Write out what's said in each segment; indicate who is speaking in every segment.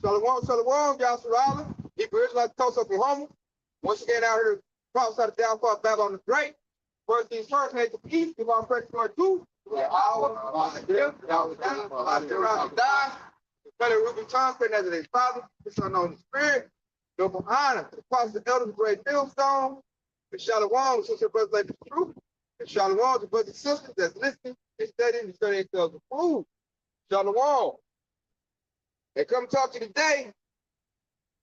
Speaker 1: Shalom, shalom, Yasharala. Hebrew Israelites, Tulsa, Oklahoma. Once again, out here to prophesy the downfall of Babylon the Great. First things first, head to peace. Give on praise Lord too. Die. Brother Ruben Thompson, as his father, his son on the spirit. Double honor to the apostles, the elders, great millstone. And shalom, sister, brothers, like the truth. And shalom to brothers and sisters that's listening and studying themselves the food. Shalom. They come talk to you today.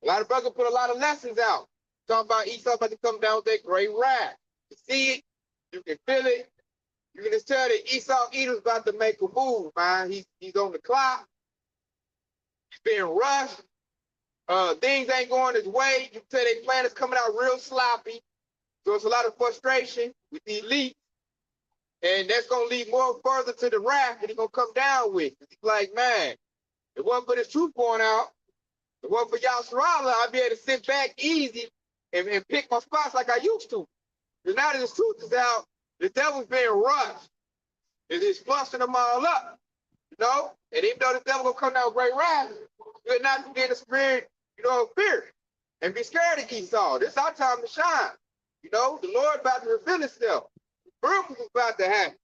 Speaker 1: A lot of brothers put a lot of lessons out. Talking about Esau about to come down with that great wrath. You see it, you can feel it. You can just tell that Esau Edom's about to make a move, man. He's on the clock. He's being rushed. Things ain't going his way. You can tell their plan is coming out real sloppy. So it's a lot of frustration with the elite. And that's going to lead more further to the wrath that he's going to come down with. He's like, man, it wasn't for this truth going out. It wasn't for Yasharala, I'd be able to sit back easy and pick my spots like I used to. Because now that this truth is out, the devil's being rushed. It's flushing them all up. You know? And even though the devil gonna come down with great wrath, you're not gonna get in the spirit, of fear. And be scared of Esau. This is our time to shine. You know, the Lord about to reveal himself. Miracles is about to happen.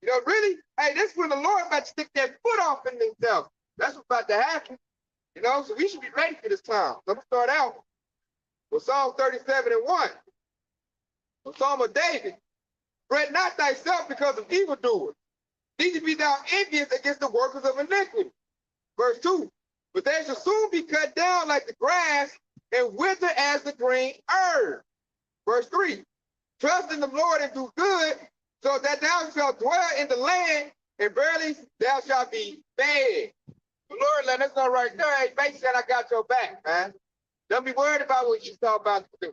Speaker 1: You know, really? Hey, this is when the Lord about to stick that foot off in himself. That's what's about to happen. You know, so we should be ready for this time. So I'm going to start out with Psalm 37 and 1. The Psalm of David. Fret not thyself because of evildoers, neither be thou envious against the workers of iniquity. Verse 2. But they shall soon be cut down like the grass and wither as the green herb. Verse 3. Trust in the Lord and do good, so that thou shalt dwell in the land, and verily thou shalt be fed. The Lord let us know right there, hey, basically said I got your back, man. Don't be worried about what Esau about to do.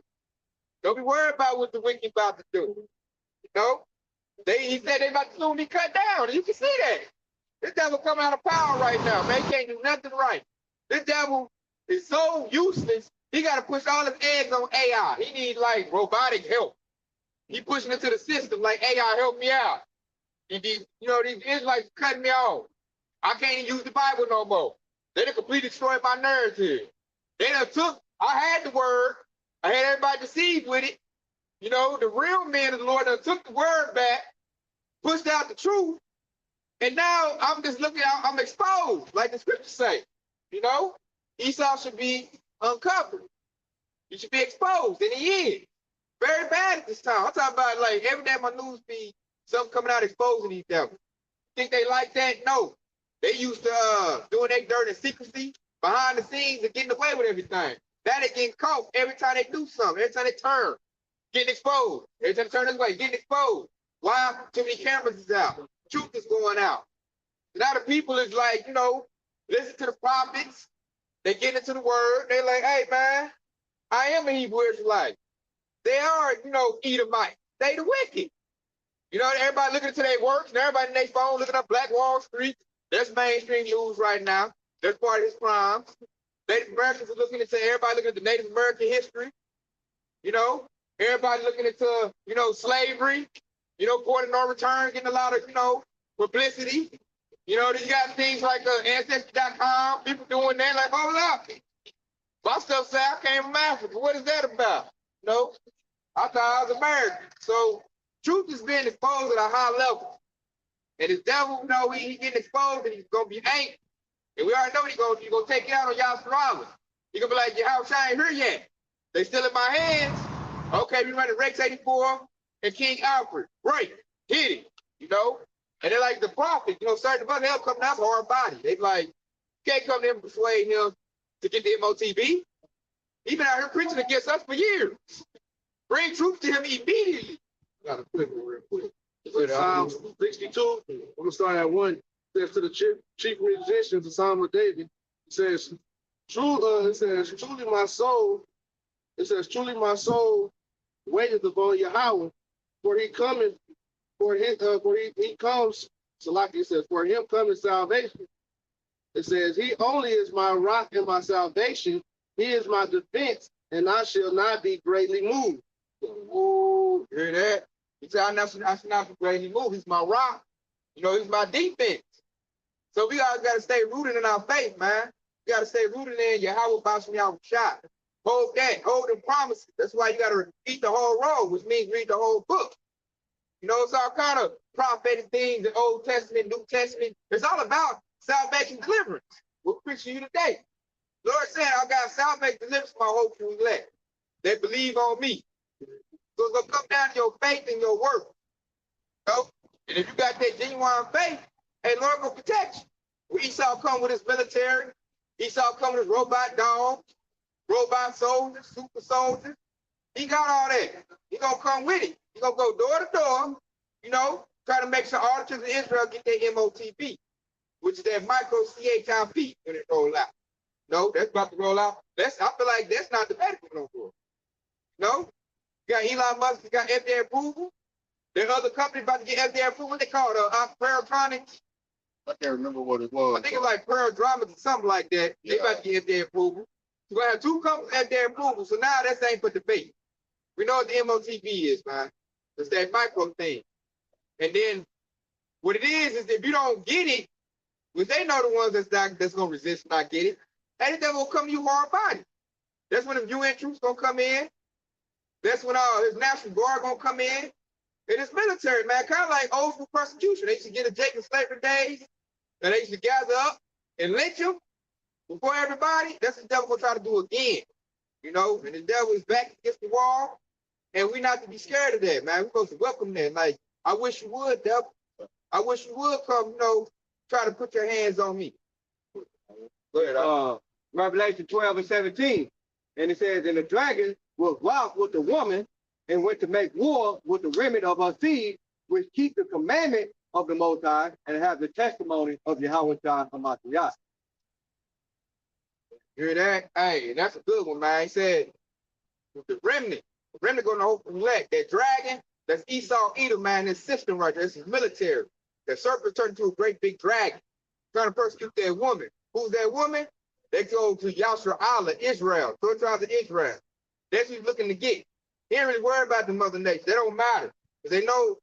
Speaker 1: Don't be worried about what the wicked about to do. You know? He said they about to soon be cut down. You can see that. This devil coming out of power right now, man. He can't do nothing right. This devil is so useless, he got to push all his eggs on AI. He needs, like, robotic help. He pushing into the system like, AI, help me out. And these Israelites cutting me off. I can't even use the Bible no more. They done completely destroyed my narrative. They done I had the word. I had everybody deceived with it. You know, the real men of the Lord done took the word back, pushed out the truth, and now I'm just I'm exposed, like the scriptures say. You know, Esau should be uncovered. He should be exposed, and he is. Very bad at this time. I'm talking about, like, every day on my news feed, something coming out exposing these devils. Think they like that? No. They used to doing their dirt in secrecy, behind the scenes, and getting away with everything. Now they getting caught every time they do something, every time they turn, getting exposed. Every time they turn this way, getting exposed. Why? Too many cameras is out. Truth is going out. Now the people is like, listen to the prophets. They get into the word. They're like, hey, man, I am a Hebrew Israelite. They are, Edomite. They the wicked. Everybody looking into their works, and everybody in their phone looking up Black Wall Street. That's mainstream news right now. That's part of his crimes. Native Americans are looking into, everybody looking at the Native American history. Everybody looking into, slavery. Port of no return, getting a lot of, publicity. You got things like Ancestry.com, people doing that, like, hold up. My stuff say I came from Africa. What is that about? I thought I was American. So truth is being exposed at a high level. And this devil, he getting exposed and he's going to be angry. And we already know he's going to take it out on Yasharala. He's going to be like, your house I ain't here yet. They still in my hands. Okay, we running Rex 84 and King Alfred. Great. Hit it. And they're like the prophet, certain brothers help come out hard body. They like, can't come to him and persuade him to get the MOTB. He been out here preaching against us for years. Bring truth to him immediately.
Speaker 2: Got to flip it real quick. Psalm 62, I'm going to start at 1. It says to the chief musicians, the Psalm of David, it says, truly my soul waiteth upon Yahweh, for he cometh, for he comes, Salaki, it says, for him cometh salvation. It says, he only is my rock and my salvation. He is my defense, and I shall not be greatly moved.
Speaker 1: Ooh, hear that? He said, I should not be greatly moved. He's my rock. He's my defense. So we always got to stay rooted in our faith, man. You got to stay rooted in Yahweh Basham Yahweh Shah. Hold that. Hold the promises. That's why you got to read the whole roll, which means read the whole book. You know, it's all kind of prophetic things in Old Testament, New Testament. It's all about salvation, deliverance. We're preaching you today. Lord said, I got salvation, deliverance, my hope and elect. They believe on me. So it's going to come down to your faith and your work. You know? And if you got that genuine faith, hey, Lord will protect you. Esau come with his military. Esau come with his robot dogs, robot soldiers, super soldiers. He got all that. He gonna come with it. He gonna go door to door, you know, try to make sure all the children of Israel get their MOTB, which is that micro CHIP when it roll out. No, that's about to roll out. I feel like that's not debatable no more. No, you got Elon Musk, you got FDA approval. There are other companies about to get FDA approval. What they call it? Paratronics.
Speaker 3: I can't remember what it was.
Speaker 1: I think it's like Paradramas or something like that. They about to get FDA approval. So we have two companies FDA approval. So now that's ain't for debate. We know what the MOTB is, man. It's that micro thing. And then what it is if you don't get it, because they know the ones that's gonna resist not get it, and the devil will come to you hard body. That's when the UN troops gonna come in. That's when his National Guard gonna come in. And it's military, man, kind of like old school persecution. They used to get a Jacob slavery days, and they used to gather up and lynch them before everybody. That's what the devil gonna try to do again. You know, and the devil is back against the wall. And we not to be scared of that, man. We're supposed to welcome that. Like, I wish you would, devil. I wish you would come, you know, try to put your hands on me. Go ahead.
Speaker 4: Revelation 12 and 17. And it says, and the dragon was wroth with the woman and went to make war with the remnant of her seed, which keep the commandment of the Most High and have the testimony of Yahweh Shah Hamashiach.
Speaker 1: Hear that? Hey, that's a good one, man. He said, with the remnant going to hope and elect. That dragon, that's Esau Edom, man, his system right there. This is military. The serpent turned into a great big dragon, trying to persecute that woman. Who's that woman? They go to Yasser Allah, Israel, 12 tribes of Israel. That's what he's looking to get. He ain't really worried about the mother nation. They don't matter. Because they know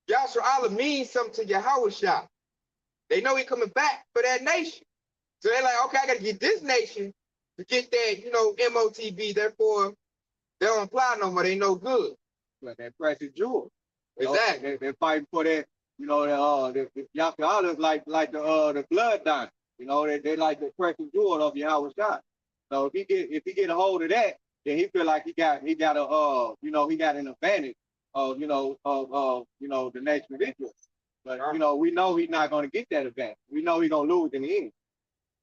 Speaker 1: Yasser Allah means something to Yahweh Shah. They know he's coming back for that nation. So they're like, okay, I got to get this nation to get that, you know, MOTB. Therefore, they don't apply no more. They no good.
Speaker 4: Like that precious jewel.
Speaker 1: Exactly.
Speaker 4: They're fighting for that, you know, the Yahweh Allah is like the blood diamond. You know, they like the precious jewel of Yahweh Shah. So if he get a hold of that, then he feel like he got an advantage of the nation of Israel. But you know, we know he's not going to get that advantage. We know he's going to lose in the end.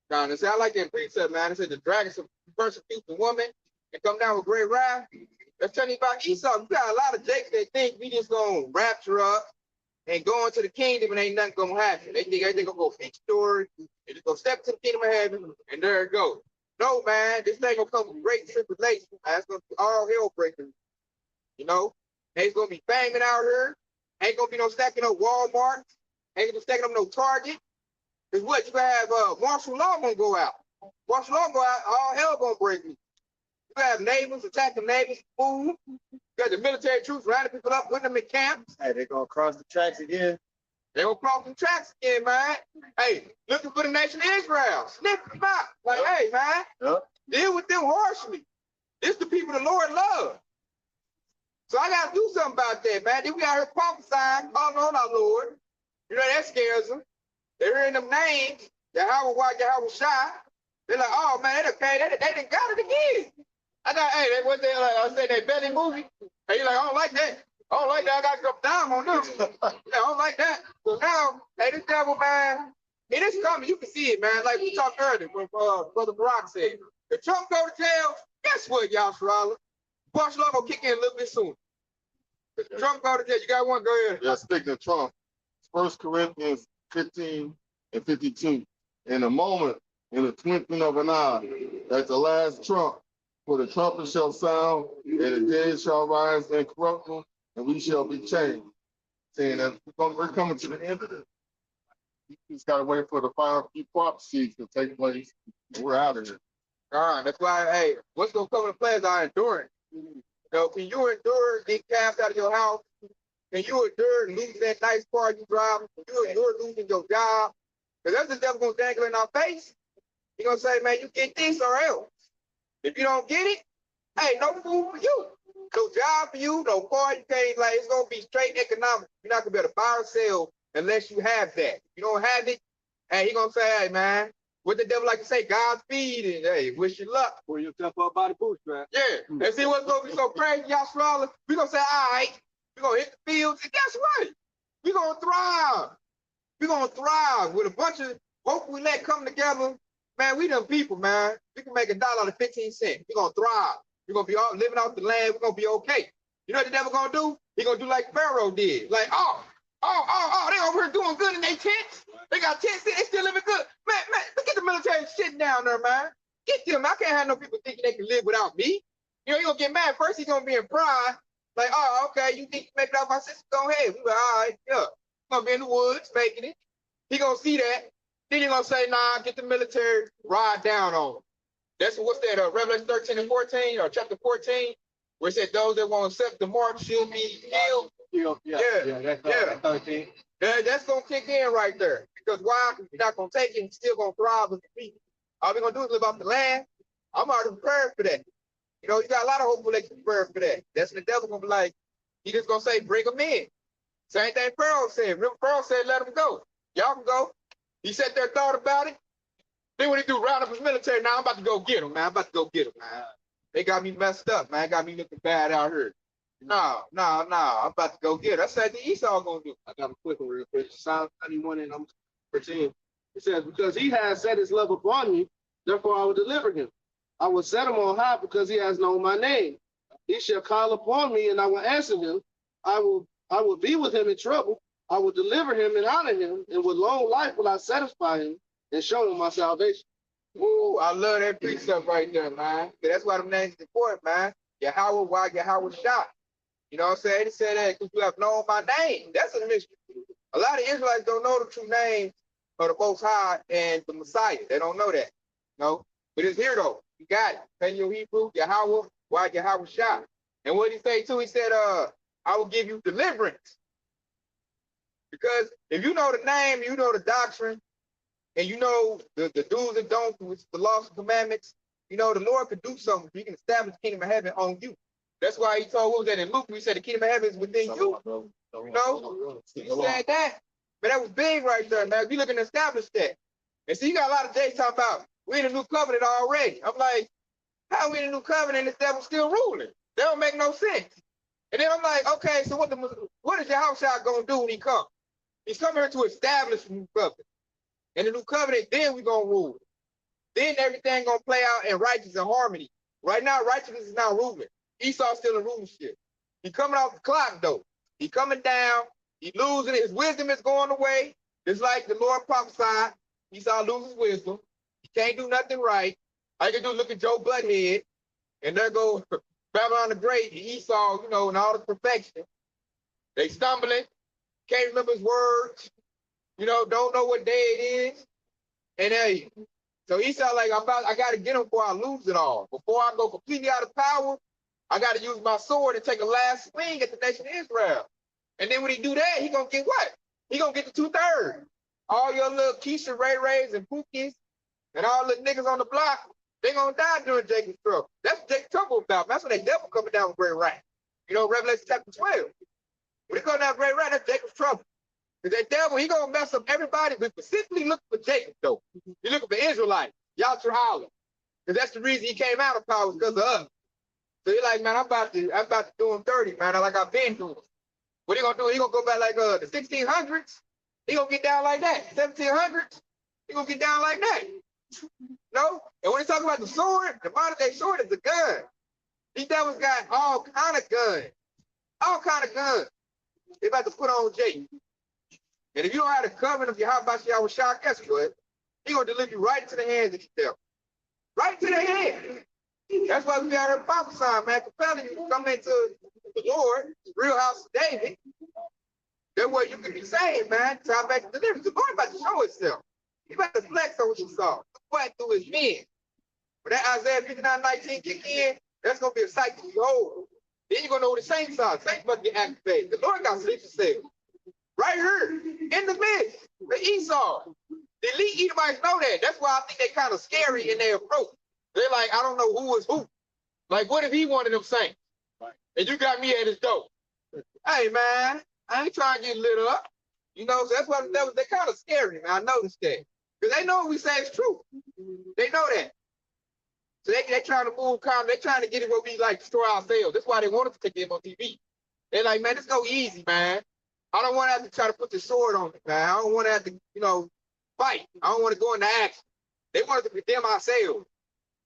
Speaker 1: Now, it sound like that precept, man. It said the dragon persecute the woman and come down with great wrath. That's telling you about Esau. You got a lot of jakes that think we just gonna rapture up and go into the kingdom and ain't nothing gonna happen. They think everything gonna go fix story and just gonna step to the kingdom of heaven and there it goes. No, man, this thing gonna come with great tribulation. Man. It's gonna be all hell breaking. You know, ain't gonna be famine out here. Ain't gonna be no stacking up Walmart. Ain't gonna be stacking up no Target. Cause what you gonna have martial law gonna go out. Martial law go out, all hell gonna break loose. You have neighbors attacking neighbors, food. You got the military troops rounding people up, putting them in camps.
Speaker 3: Hey, they're gonna cross the tracks again.
Speaker 1: They gonna cross the tracks again, man. Hey, looking for the nation of Israel. Sniff them out. Like, hey, man, deal with them harshly. This the people the Lord loves. So I gotta do something about that, man. Then we out here prophesying, calling on our Lord. You know, that scares them. They're hearing them names, Yahweh Shai. They're like, oh man, they done got it again. I got, hey, what they like? I said that belly movie. Hey, you like, I don't like that. I don't like that. I got to go down on them. Yeah, I don't like that. So now, hey, this devil, man, it is coming. You can see it, man. Like we talked earlier, when Brother Barack said, if Trump go to jail, guess what, y'all, Sharala? Martial law will kick in a little bit sooner. If Trump go to jail, you got one, go ahead.
Speaker 3: Yeah, speaking of Trump, 1 Corinthians 15 and 52. In a moment, in the twinkling of an eye, at the last trump, for the trumpet shall sound, and the dead shall rise incorruptible, and we shall be changed. Saying that we're coming to the end of this. You just got to wait for the final few prophecies to take place. We're out of here.
Speaker 1: All right, that's why, hey, what's going to come into play is our endurance. You know, can you endure getting cast out of your house? Can you endure losing that nice car you drive? Can you endure losing your job? Because that's the devil going to dangle in our face. He gonna say, man, you get this or else. If you don't get it, hey, no food for you. No job for you, no car. You can't, like, it's gonna be straight economic. You're not gonna be able to buy or sell unless you have that. If you don't have it, hey, he gonna say, hey, man, what the devil like to say, Godspeed, and hey, wish you luck.
Speaker 4: Pull yourself up by the bootstrap.
Speaker 1: Yeah. And see what's gonna be so crazy, y'all swallow? We gonna say, all right, we gonna hit the fields, and guess what? We gonna thrive. We gonna thrive with a bunch of hope we let come together. Man, we them people, man. We can make $1 out of 15 cents. We gonna thrive. We're gonna be all living off the land. We're gonna be okay. You know what the devil gonna do? He gonna do like Pharaoh did. Like, they over here doing good in their tents. They got tents, they still living good. Man, look at the military sitting down there, man. Get them. I can't have no people thinking they can live without me. You know, he gonna get mad. First, he's gonna be in pride. Like, oh, okay, you think you make it out my sister? Go ahead. We like, all right, yeah. Gonna be in the woods making it. He gonna see that. Then he gonna say, nah, get the military, ride down on them. That's what's that, Revelation 13 and 14, or chapter 14, where it said those that won't accept the mark shall be killed.
Speaker 4: Yeah, that's 13.
Speaker 1: That's gonna kick in right there. Because why? You're not gonna take it and still gonna thrive as a people. All we're gonna do is live off the land. I'm already prepared for that. You know, you got a lot of hope that you prepared for that. That's when the devil gonna be like, he just gonna say, bring them in. Same thing Pharaoh said. Remember, Pharaoh said, let them go. Y'all can go. He sat there, thought about it. Then what he do, round up his military. Now I'm about to go get him, man. I'm about to go get him, man. They got me messed up, man. Got me looking bad out here. No. I'm about to go get him. That's what the Esau gonna do.
Speaker 2: I got a quick one real quick. Psalm 91 and 13. It says, because he has set his love upon me, therefore I will deliver him. I will set him on high because he has known my name. He shall call upon me and I will answer him. I will be with him in trouble. I will deliver him and honor him, and with long life will I satisfy him and show him my salvation.
Speaker 1: Ooh, I love that precept right there, man. That's why the name's important, man. Yahweh, why Yahweh shot. You know what I'm saying? He said that because you have known my name. That's a mystery. A lot of Israelites don't know the true name of the Most High and the Messiah. They don't know that. No, but it's here though. You got it. In your Hebrew, Yahweh, why Yahweh shot. And what did he say too? He said, I will give you deliverance. Because if you know the name, you know the doctrine, and you know the do's and don'ts, which is the laws and commandments, you know, the Lord could do something. He can establish the kingdom of heaven on you. That's why he told, what was that in Luke? He said the kingdom of heaven is within you. You know? He said that. But that was big right there, man. We looking to establish that. And see, you got a lot of days talking about we in the new covenant already. I'm like, how we in the new covenant and this devil's still ruling? That don't make no sense. And then I'm like, okay, so what is your house shot gonna do when he comes? He's coming here to establish the new covenant. And the new covenant, then we're going to rule. Then everything going to play out in righteousness and harmony. Right now, righteousness is not ruling. Esau's still in rulership. He coming off the clock, though. He coming down. He losing it. His wisdom is going away. Just like the Lord prophesied. Esau loses wisdom. He can't do nothing right. All you can do is look at Joe Butthead. And there go Babylon the Great, Esau, you know, and all the perfection. They stumbling. Can't remember his words, you know, don't know what day it is. And hey, so Esau like, I got to get him before I lose it all. Before I go completely out of power, I got to use my sword and take a last swing at the nation of Israel. And then when he do that, he going to get what? He going to get the 2/3. All your little Keisha, Ray Rays, and Pookies, and all the niggas on the block, they going to die during Jacob's trouble. That's what Jacob's trouble about. That's when they devil coming down with great wrath. You know, Revelation chapter 12. When they go down great wrath, that's Jacob's trouble. Because that devil, he gonna mess up everybody, but specifically looking for Jacob, though. He looking for Israelites, Yalter Holler. Because that's the reason he came out of power, was because of us. So he like, man, I'm about to do him 30, man, like I've been doing. What he gonna do? He gonna go back like the 1600s? He gonna get down like that. 1700s? He gonna get down like that. No? And when he talk about the sword, the modern day sword is a gun. These devils got all kind of guns. All kind of guns. They about to put on Jake. And if you don't have the covenant of Yahweh Shah, guess what? He gonna deliver you right into the hands of the devil. Right to the hand. That's why we got here prophesying, man, compelling you to come into the Lord, the real house of David. That way you can be saved, man. Salvation deliverance. The Lord about to show himself. He about to flex on what you saw. Fight through his men. When that Isaiah 59:19 kick in, that's gonna be a sight to behold. Then you're gonna know what the saints are. Saints must get activated. The Lord got sleep to say. Right here, in the midst, the Esau. The elite Edomites know that. That's why I think they kind of scary in their approach. They're like, I don't know who is who. Like, what if he one of them saints? Right. And you got me at his door. Hey, man, I ain't trying to get lit up. You know, so that's why they're kind of scary, man. I noticed that. Because they know what we say is true. They know that. So they trying to move calm. They're trying to get it where we like destroy ourselves. That's why they want us to take them on TV. They're like, man, let's go easy, man. I don't want to have to try to put the sword on it, man. I don't want to have to, you know, fight. I don't want to go into action. They want us to condemn ourselves.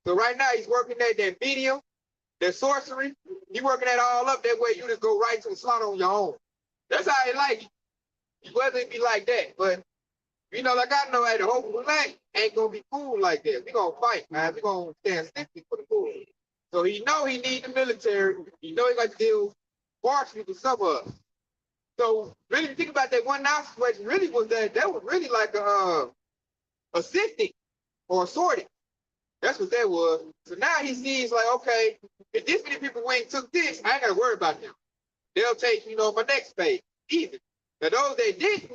Speaker 1: So right now he's working at that medium, that sorcery. He's working that all up. That way you just go right to the slaughter on your own. That's how he like it. He wasn't be like that. But, you know, like I know at the whole night ain't going to be cool like that. We're going to fight, man. We're going to stand stiffly for the cool. So he know he need the military. He know he got to deal partially with some of us. So really, if you think about that one now situation, really was that was really like a sifting or a sorting. That's what that was. So now he sees like, okay, if this many people went took this, I ain't got to worry about them. They'll take, you know, my next phase. Easy. Now those that didn't,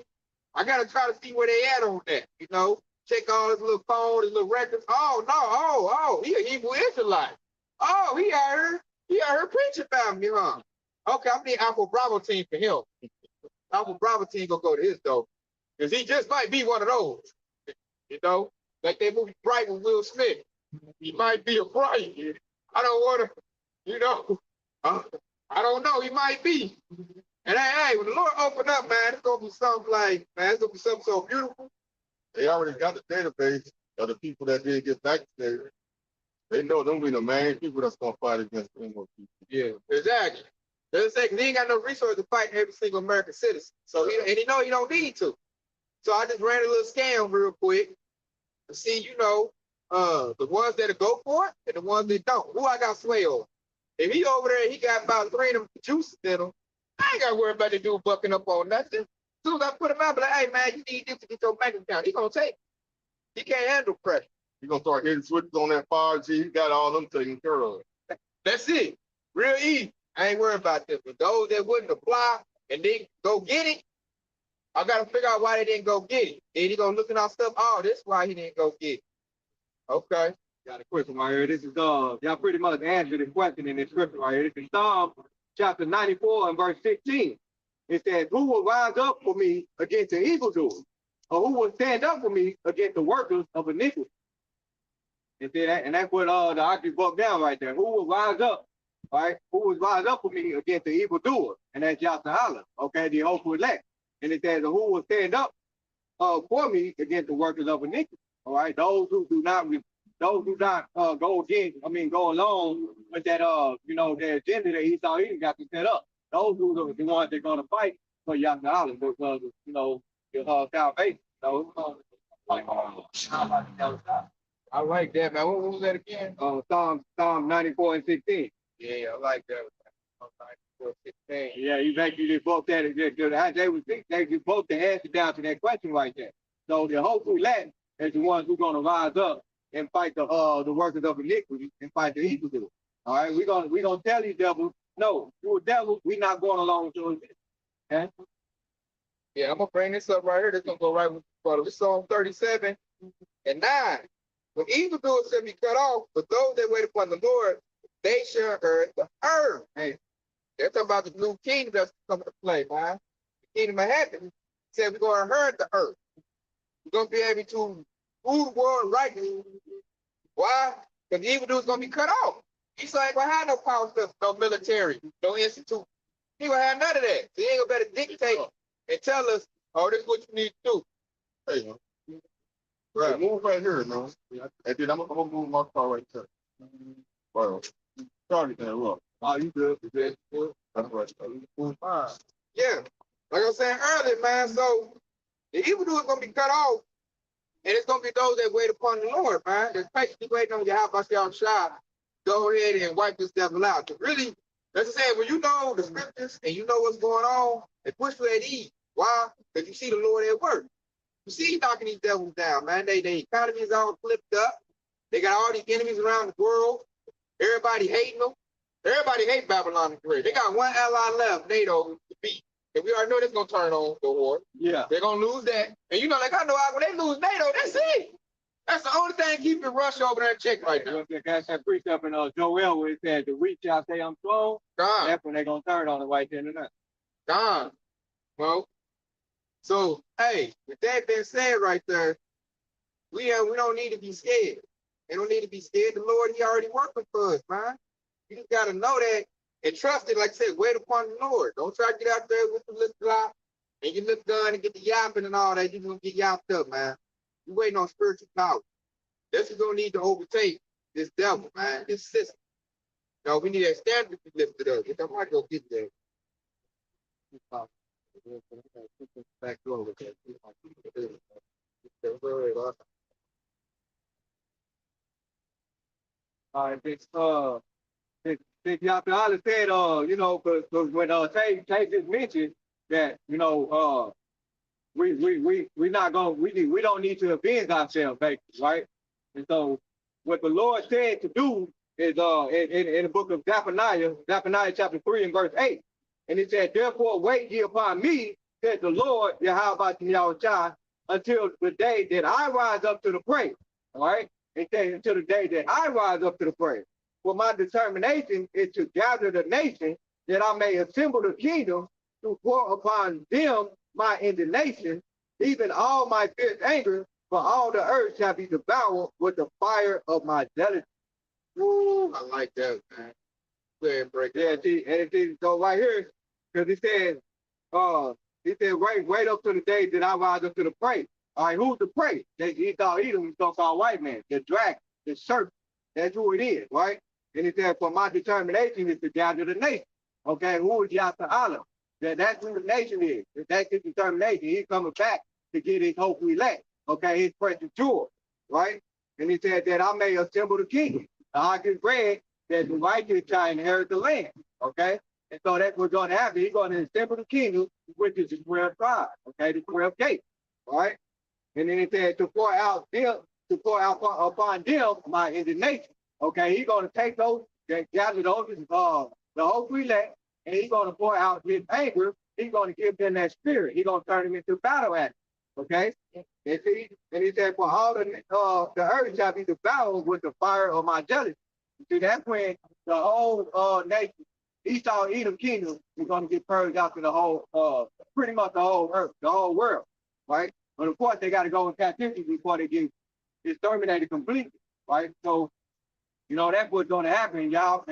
Speaker 1: I got to try to see where they at on that. You know, check all his little phone, his little records. Oh no, he a Hebrew Israelite. Oh, he out here preaching about me, huh? Okay, I'm the Alpha Bravo team for him. Alpha Bravo team gonna go to his though, because he just might be one of those. You know, like that movie Bright with Will Smith. He might be a Bright. I don't want to, you know. I don't know. He might be. And hey, when the Lord open up, man, it's gonna be something like, man, it's gonna be something so beautiful.
Speaker 3: They already got the database of the people that did get vaccinated. They know them be the main people that's gonna fight against them more people.
Speaker 1: Yeah, exactly. Let's say, 'cause he ain't got no resources to fight every single American citizen. So he know he don't need to. So I just ran a little scam real quick to see, you know, the ones that'll go for it and the ones that don't. Who I got sway over. If he over there, he got about 3 of them juices in him. I ain't got to worry about the dude bucking up on nothing. As soon as I put him out, be like, hey man, you need this to get your bank account. He gonna take it. He can't handle pressure.
Speaker 3: He gonna start hitting switches on that 5G. He got all them taken care of.
Speaker 1: That's it. Real easy. I ain't worried about this. But those that wouldn't apply and then go get it, I got to figure out why they didn't go get it. Then he gonna look at our stuff. Oh, this is why he didn't go get it. Okay.
Speaker 4: Got a question right here. This is y'all pretty much answered the question in this scripture right here. This is Psalm chapter 94 and verse 16. It says, who will rise up for me against the evildoers? Or who will stand up for me against the workers of iniquity? And that's what the Oxy broke down right there. Who will rise up? Right? Who will rise up for me against the evildoer? And that's Yahweh, okay, the hopeful elect. And it says, who will stand up for me against the workers of iniquity? All right, those who do not go along with that you know, their agenda that he thought he got to set up. Those who are the ones that are gonna fight for Yahweh because of, you know, the salvation. So
Speaker 1: I like that, man. What was that again?
Speaker 4: Psalm 94 and 16.
Speaker 1: Yeah, I like that. 16.
Speaker 4: Yeah, you actually just both that. They both the answer down to that question right there. So the hopeful elect is the ones who are gonna rise up and fight the workers of iniquity and fight the evildoers. All right, we're gonna tell these devils, no, you're a devil. We're not going along with yours. Okay.
Speaker 1: Yeah, I'm gonna bring this up right here. This gonna go right with brother. This Psalm 37 and 9. When evildoers shall be cut off, but those that wait upon the Lord, they shall inherit the earth. Hey, they're talking about the new kingdom that's coming to play, man. The kingdom of heaven said we're gonna inherit the earth. We're gonna be able to rule the world rightly. Why? Because the evildoers gonna be cut off. He's ain't gonna have no power stuff, no military, no institute. He gonna have none of that. So he ain't gonna better dictate and tell us, oh, this is what you need to do.
Speaker 3: Hey, right, move right here, man. And then I'm gonna move my car right there. Well, sorry, man. Look.
Speaker 1: Oh, you good? You good?
Speaker 3: That's right.
Speaker 1: Yeah, like I was saying earlier, man. So the evildoers gonna be cut off, and it's gonna be those that wait upon the Lord, man. That's patiently waiting on Yahweh Shah. Go ahead and wipe this devil out. But really, as I said, when you know the scriptures and you know what's going on, it puts you at ease. Why? Because you see the Lord at work. You see he's knocking these devils down, man. They economy is all flipped up. They got all these enemies around the world. Everybody hating them. Everybody hate Babylon and Korea. They got one ally left, NATO, to beat. And we already know that's gonna turn on the war.
Speaker 4: Yeah.
Speaker 1: They're gonna lose that. And you know, like I know when they lose NATO, that's it. That's the only thing keeping Russia over there in check right now.
Speaker 4: That's that precept in Joel where it said, the weak shall say I'm strong.
Speaker 1: Gone.
Speaker 4: That's when they're going to turn on the white then and that.
Speaker 1: Gone. Well, so, hey, with that being said right there, we don't need to be scared. They don't need to be scared. The Lord, he already working for us, man. You just got to know that and trust it. Like I said, wait upon the Lord. Don't try to get out there with the little block and your little gun and get the yapping and all that. You're going to get yapped up, man. You waiting on spiritual power. That's what's going to need to overtake this devil, man, this system. No, we need that standard to be lifted up. I might go get there. Back door with that.
Speaker 4: All right, Big Yaffa said, you know, because when Tay just mentioned that, you know, we not gonna we don't need to avenge ourselves, basically, right? And so what the Lord said to do is in the book of Zephaniah chapter 3 and verse 8. And it said, therefore wait ye upon me, said the Lord, Yahweh, until the day that I rise up to the praise. All right? It says until the day that I rise up to the praise. Well, my determination is to gather the nation that I may assemble the kingdom to pour upon them my indignation, even all my fierce anger, for all the earth shall be devoured with the fire of my jealousy.
Speaker 1: Woo, I like that, man. Go ahead and break it.
Speaker 4: Yeah, see, and so right here, because it said, wait up to the day that I rise up to the prey. All right, who's the prey? He called Edom, he's so-called white man, the dragon, the serpent. That's who it is, right? And it said, for my determination is to gather the nation. Okay, who is Yahweh? That's who the nation is. That's his determination. He's coming back to get his hope elect. Okay, his precious jewel, right? And he said that I may assemble the kingdom. I just read that the righteous shall inherit the land. Okay, and so that's what's going to happen. He's going to assemble the kingdom, which is the 12 tribes. Okay, the 12 gates. Right, and then it said to pour out upon them my indignation. Okay, he's going to take those, gather those, the hope elect, and he's going to pour out his anger. He's going to give them that spirit. He's going to turn them into battle axes. Okay, and he said, for all the earth shall be devoured with the fire of my jealousy. See, that's when the whole nation, Esau, Edom kingdom, is going to get purged out to the whole, pretty much the whole earth, the whole world, right? But of course, they got to go in captivity before they get exterminated completely, right? So, you know, that's what's going to happen. Y'all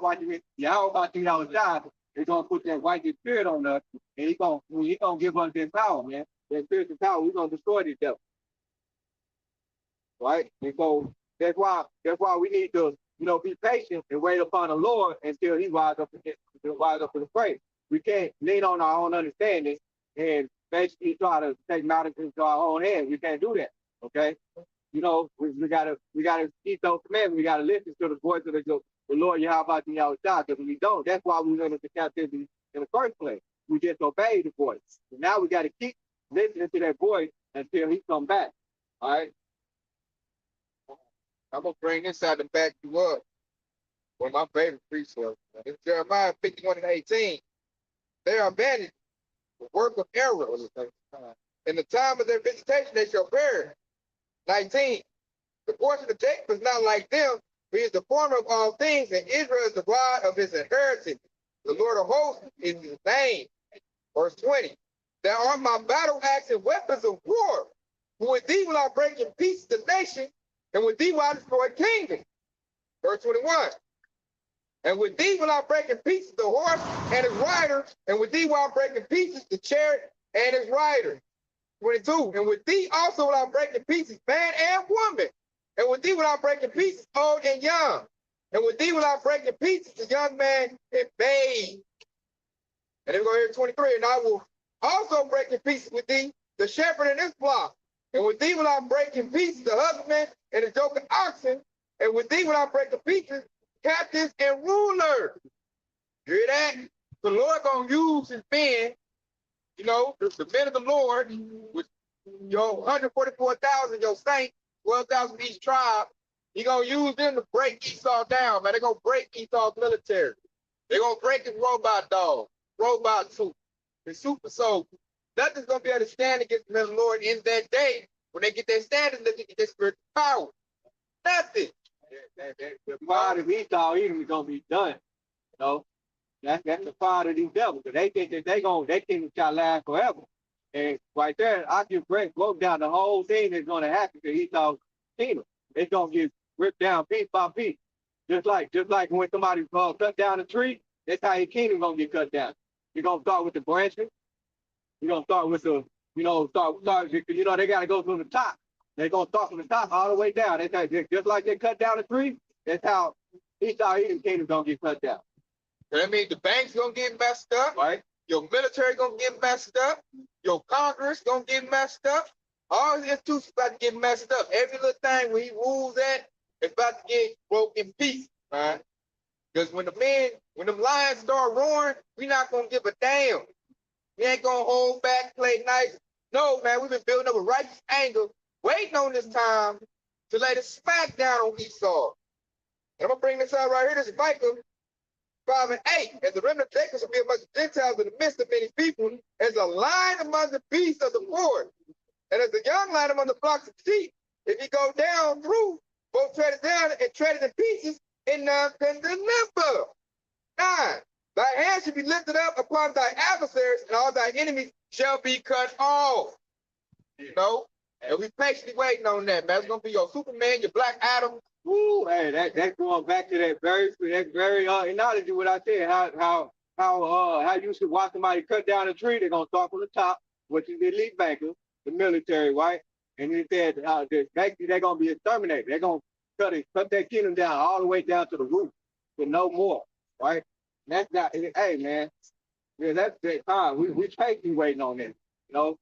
Speaker 4: watching our job. They're going to put that white spirit on us, and he's going to give us that power, man. That spiritual power, we're going to destroy this devil, right? And so that's why we need to, you know, be patient and wait upon the Lord until he rises up to the praise. We can't lean on our own understanding and basically try to take matters into our own hands. We can't do that, okay? You know, we gotta keep those commandments. We gotta listen to the voice of the Lord Yahweh because if we don't, that's why we went into captivity in the first place. We disobeyed the voice. And now we gotta keep listening to that voice until he come back. All right.
Speaker 1: I'm going to bring this out to back you up. One of my favorite precepts. It's Jeremiah 51:18. They are banished, the work of error. In the time of their visitation, they shall perish. 19. The portion of Jacob is not like them, for he is the former of all things, and Israel is the bride of his inheritance. The Lord of hosts is his name. Verse 20. There are my battle axe and weapons of war. For with thee will I break in pieces the nation, and with thee will I destroy kingdom. Verse 21. And with thee will I break in pieces the horse and his rider, and with thee will I break in pieces the chariot and his rider. 22. And with thee also will I break in pieces man and woman, and with thee will I break in pieces old and young, and with thee will I break in pieces the young man and babe. And then we go here to 23. And I will also break in pieces with thee the shepherd and his flock, and with thee will I break in pieces the husbandman and the yoke of oxen, and with thee will I break in pieces captives and rulers. You hear that? The Lord gonna use his men, you know, the men of the Lord, with your 144,000, your saints, 12,000 each tribe. He gonna use them to break Esau down, man. They're gonna break Esau's military. They're gonna break his robot dog, robot suit. the super soul. Nothing's gonna be able to stand against the Lord in that day when they get their standing, they get their spiritual power. Nothing.
Speaker 4: The pride of Esau even is gonna be done. You know, that's the pride of these devils. Because they think that they think shall last forever. And right there, I can broke down the whole thing that's gonna happen to Esau's kingdom. It's gonna get ripped down piece by piece. Just like when somebody cut down a tree, that's how your kingdom gonna get cut down. You're gonna start with the branches. You're gonna start with the, they gotta go from the top. They're gonna start from the top all the way down. That's how, just like they cut down a tree, that's how Esau's kingdom gonna get cut down.
Speaker 1: That means the bank's gonna get messed up,
Speaker 4: right?
Speaker 1: Your military gonna get messed up, your Congress gonna get messed up, all the institutions about to get messed up. Every little thing where he rules at, it's about to get broken in pieces, right? Because when them lions start roaring, we not gonna give a damn. We ain't gonna hold back, play nice. No, man, we've been building up a righteous anger, waiting on this time to lay the smack down on Esau. And I'm gonna bring this out right here. This is Micah 5 and 8. As the remnant of Jacob shall be among the Gentiles in the midst of many people, as a lion among the beasts of the forest, and as a young lion among the flocks of sheep. If he go down through, both tread it down and tread it in pieces, and none can deliver. 9. Thy hand shall be lifted up upon thy adversaries, and all thy enemies shall be cut off. You know? And we patiently waiting on that, man. It's gonna be your Superman, your Black Adam.
Speaker 4: Woo, hey, that's going back to that very analogy what I said. How you should watch somebody cut down a tree. They're gonna start from the top, which is the elite bankers, the military, right? And it said basically they're gonna be exterminated. They're gonna cut their kingdom down all the way down to the root, to no more, right? That's not. Hey, man, yeah, that's the time. We patiently waiting on this. You know,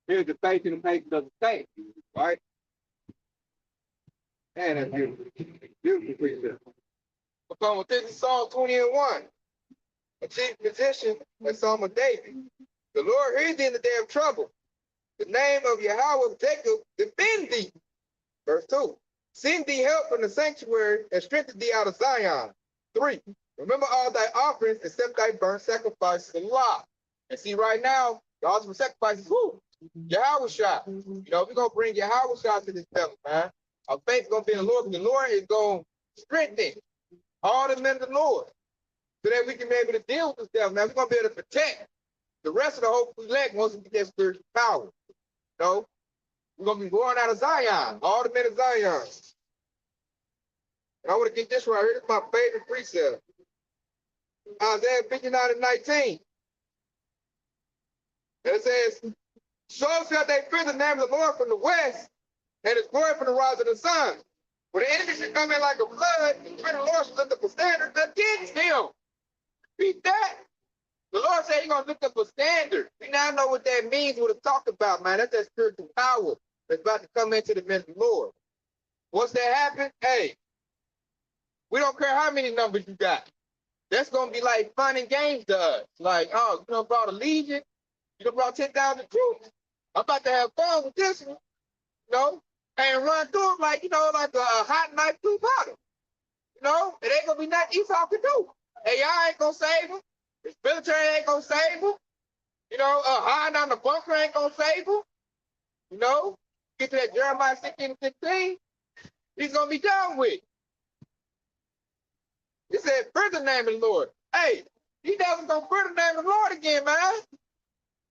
Speaker 4: here's the faith and the patience of the saints, right? Man, that's beautiful. Beautiful precept.
Speaker 1: Upon this is Psalm 20 and 1. A chief musician and Psalm of David. The Lord hears thee in the day of trouble. The name of Yahweh of Jacob defend thee. Verse 2. Send thee help from the sanctuary and strengthen thee out of Zion. 3. Remember all thy offerings except thy burnt sacrifices and law. And see right now, the ultimate sacrifice is who? Yahweh shot. You know, we're gonna bring Yahweh shot to this devil, man. Our faith is gonna be in the Lord, because the Lord is gonna strengthen all the men of the Lord so that we can be able to deal with this devil. Now we're gonna be able to protect the rest of the hope we elect once we get that spiritual power. You know, we're gonna be born out of Zion, all the men of Zion. And I want to get this right here. This is my favorite precept. Isaiah 59 and 19. And it says, so shall they fear the name of the Lord from the west, and his glory from the rise of the sun. When the enemy should come in like a flood, the Lord shall lift up a standard against him. Read that. The Lord said he's going to lift up a standard. We now know what that means, what it's talked about, man. That's that spiritual power that's about to come into the men of the Lord. Once that happens, hey, we don't care how many numbers you got. That's going to be like fun and games to us. Like, oh, you done brought a legion. You done brought 10,000 troops. I'm about to have fun with this one. You know? And run through them like, like a hot knife through butter. You know? It ain't going to be nothing Esau can do. AI ain't going to save him. His military ain't going to save him. You know, hiding on the bunker ain't going to save him. You know? Get to that Jeremiah 16 and 16. He's going to be done with. He said, fear the name of the Lord. Hey, he doesn't go fear the name of the Lord again, man.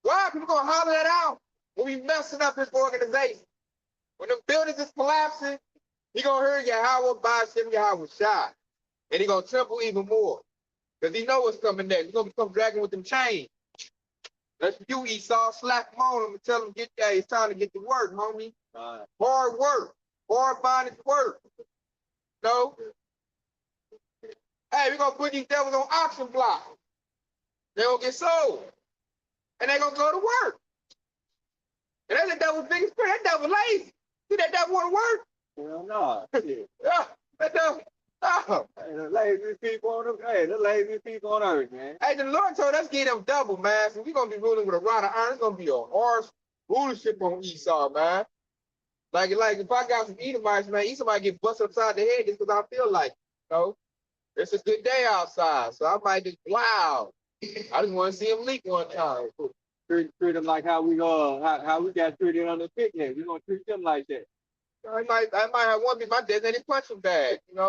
Speaker 1: Why? People going to holler that out when we messing up his organization. When the buildings is collapsing, he going to hear Yahweh, Ba'ashem, Yahweh Shai. And he going to tremble even more. Because he know what's coming next. He's going to become dragging with them chains. That's you, Esau. Slap him on him and tell him, it's time to get to work, homie. Hard work. Hard bondage work. No? Hey, we're going to put these devils on auction block. They're going to get sold. And they're going to go to work. And that's the devil's biggest fear. That devil lazy. See that devil want to work?
Speaker 4: Well, no.
Speaker 1: Yeah, that devil. Oh.
Speaker 4: Hey, the lazy people on earth, man.
Speaker 1: Hey, the Lord told us to get them double, man. So we're going to be ruling with a rod of iron. It's going to be a harsh rulership on Esau, man. Like if I got some Edomites, man, Esau might get busted upside the head just because I feel like it. You know? It's a good day outside, so I might just, wow.
Speaker 4: I just want to see him leak one time. Treat them like how we got treated on the picnic. We're gonna treat them like that. I might have one be my designated punching bag. Hey,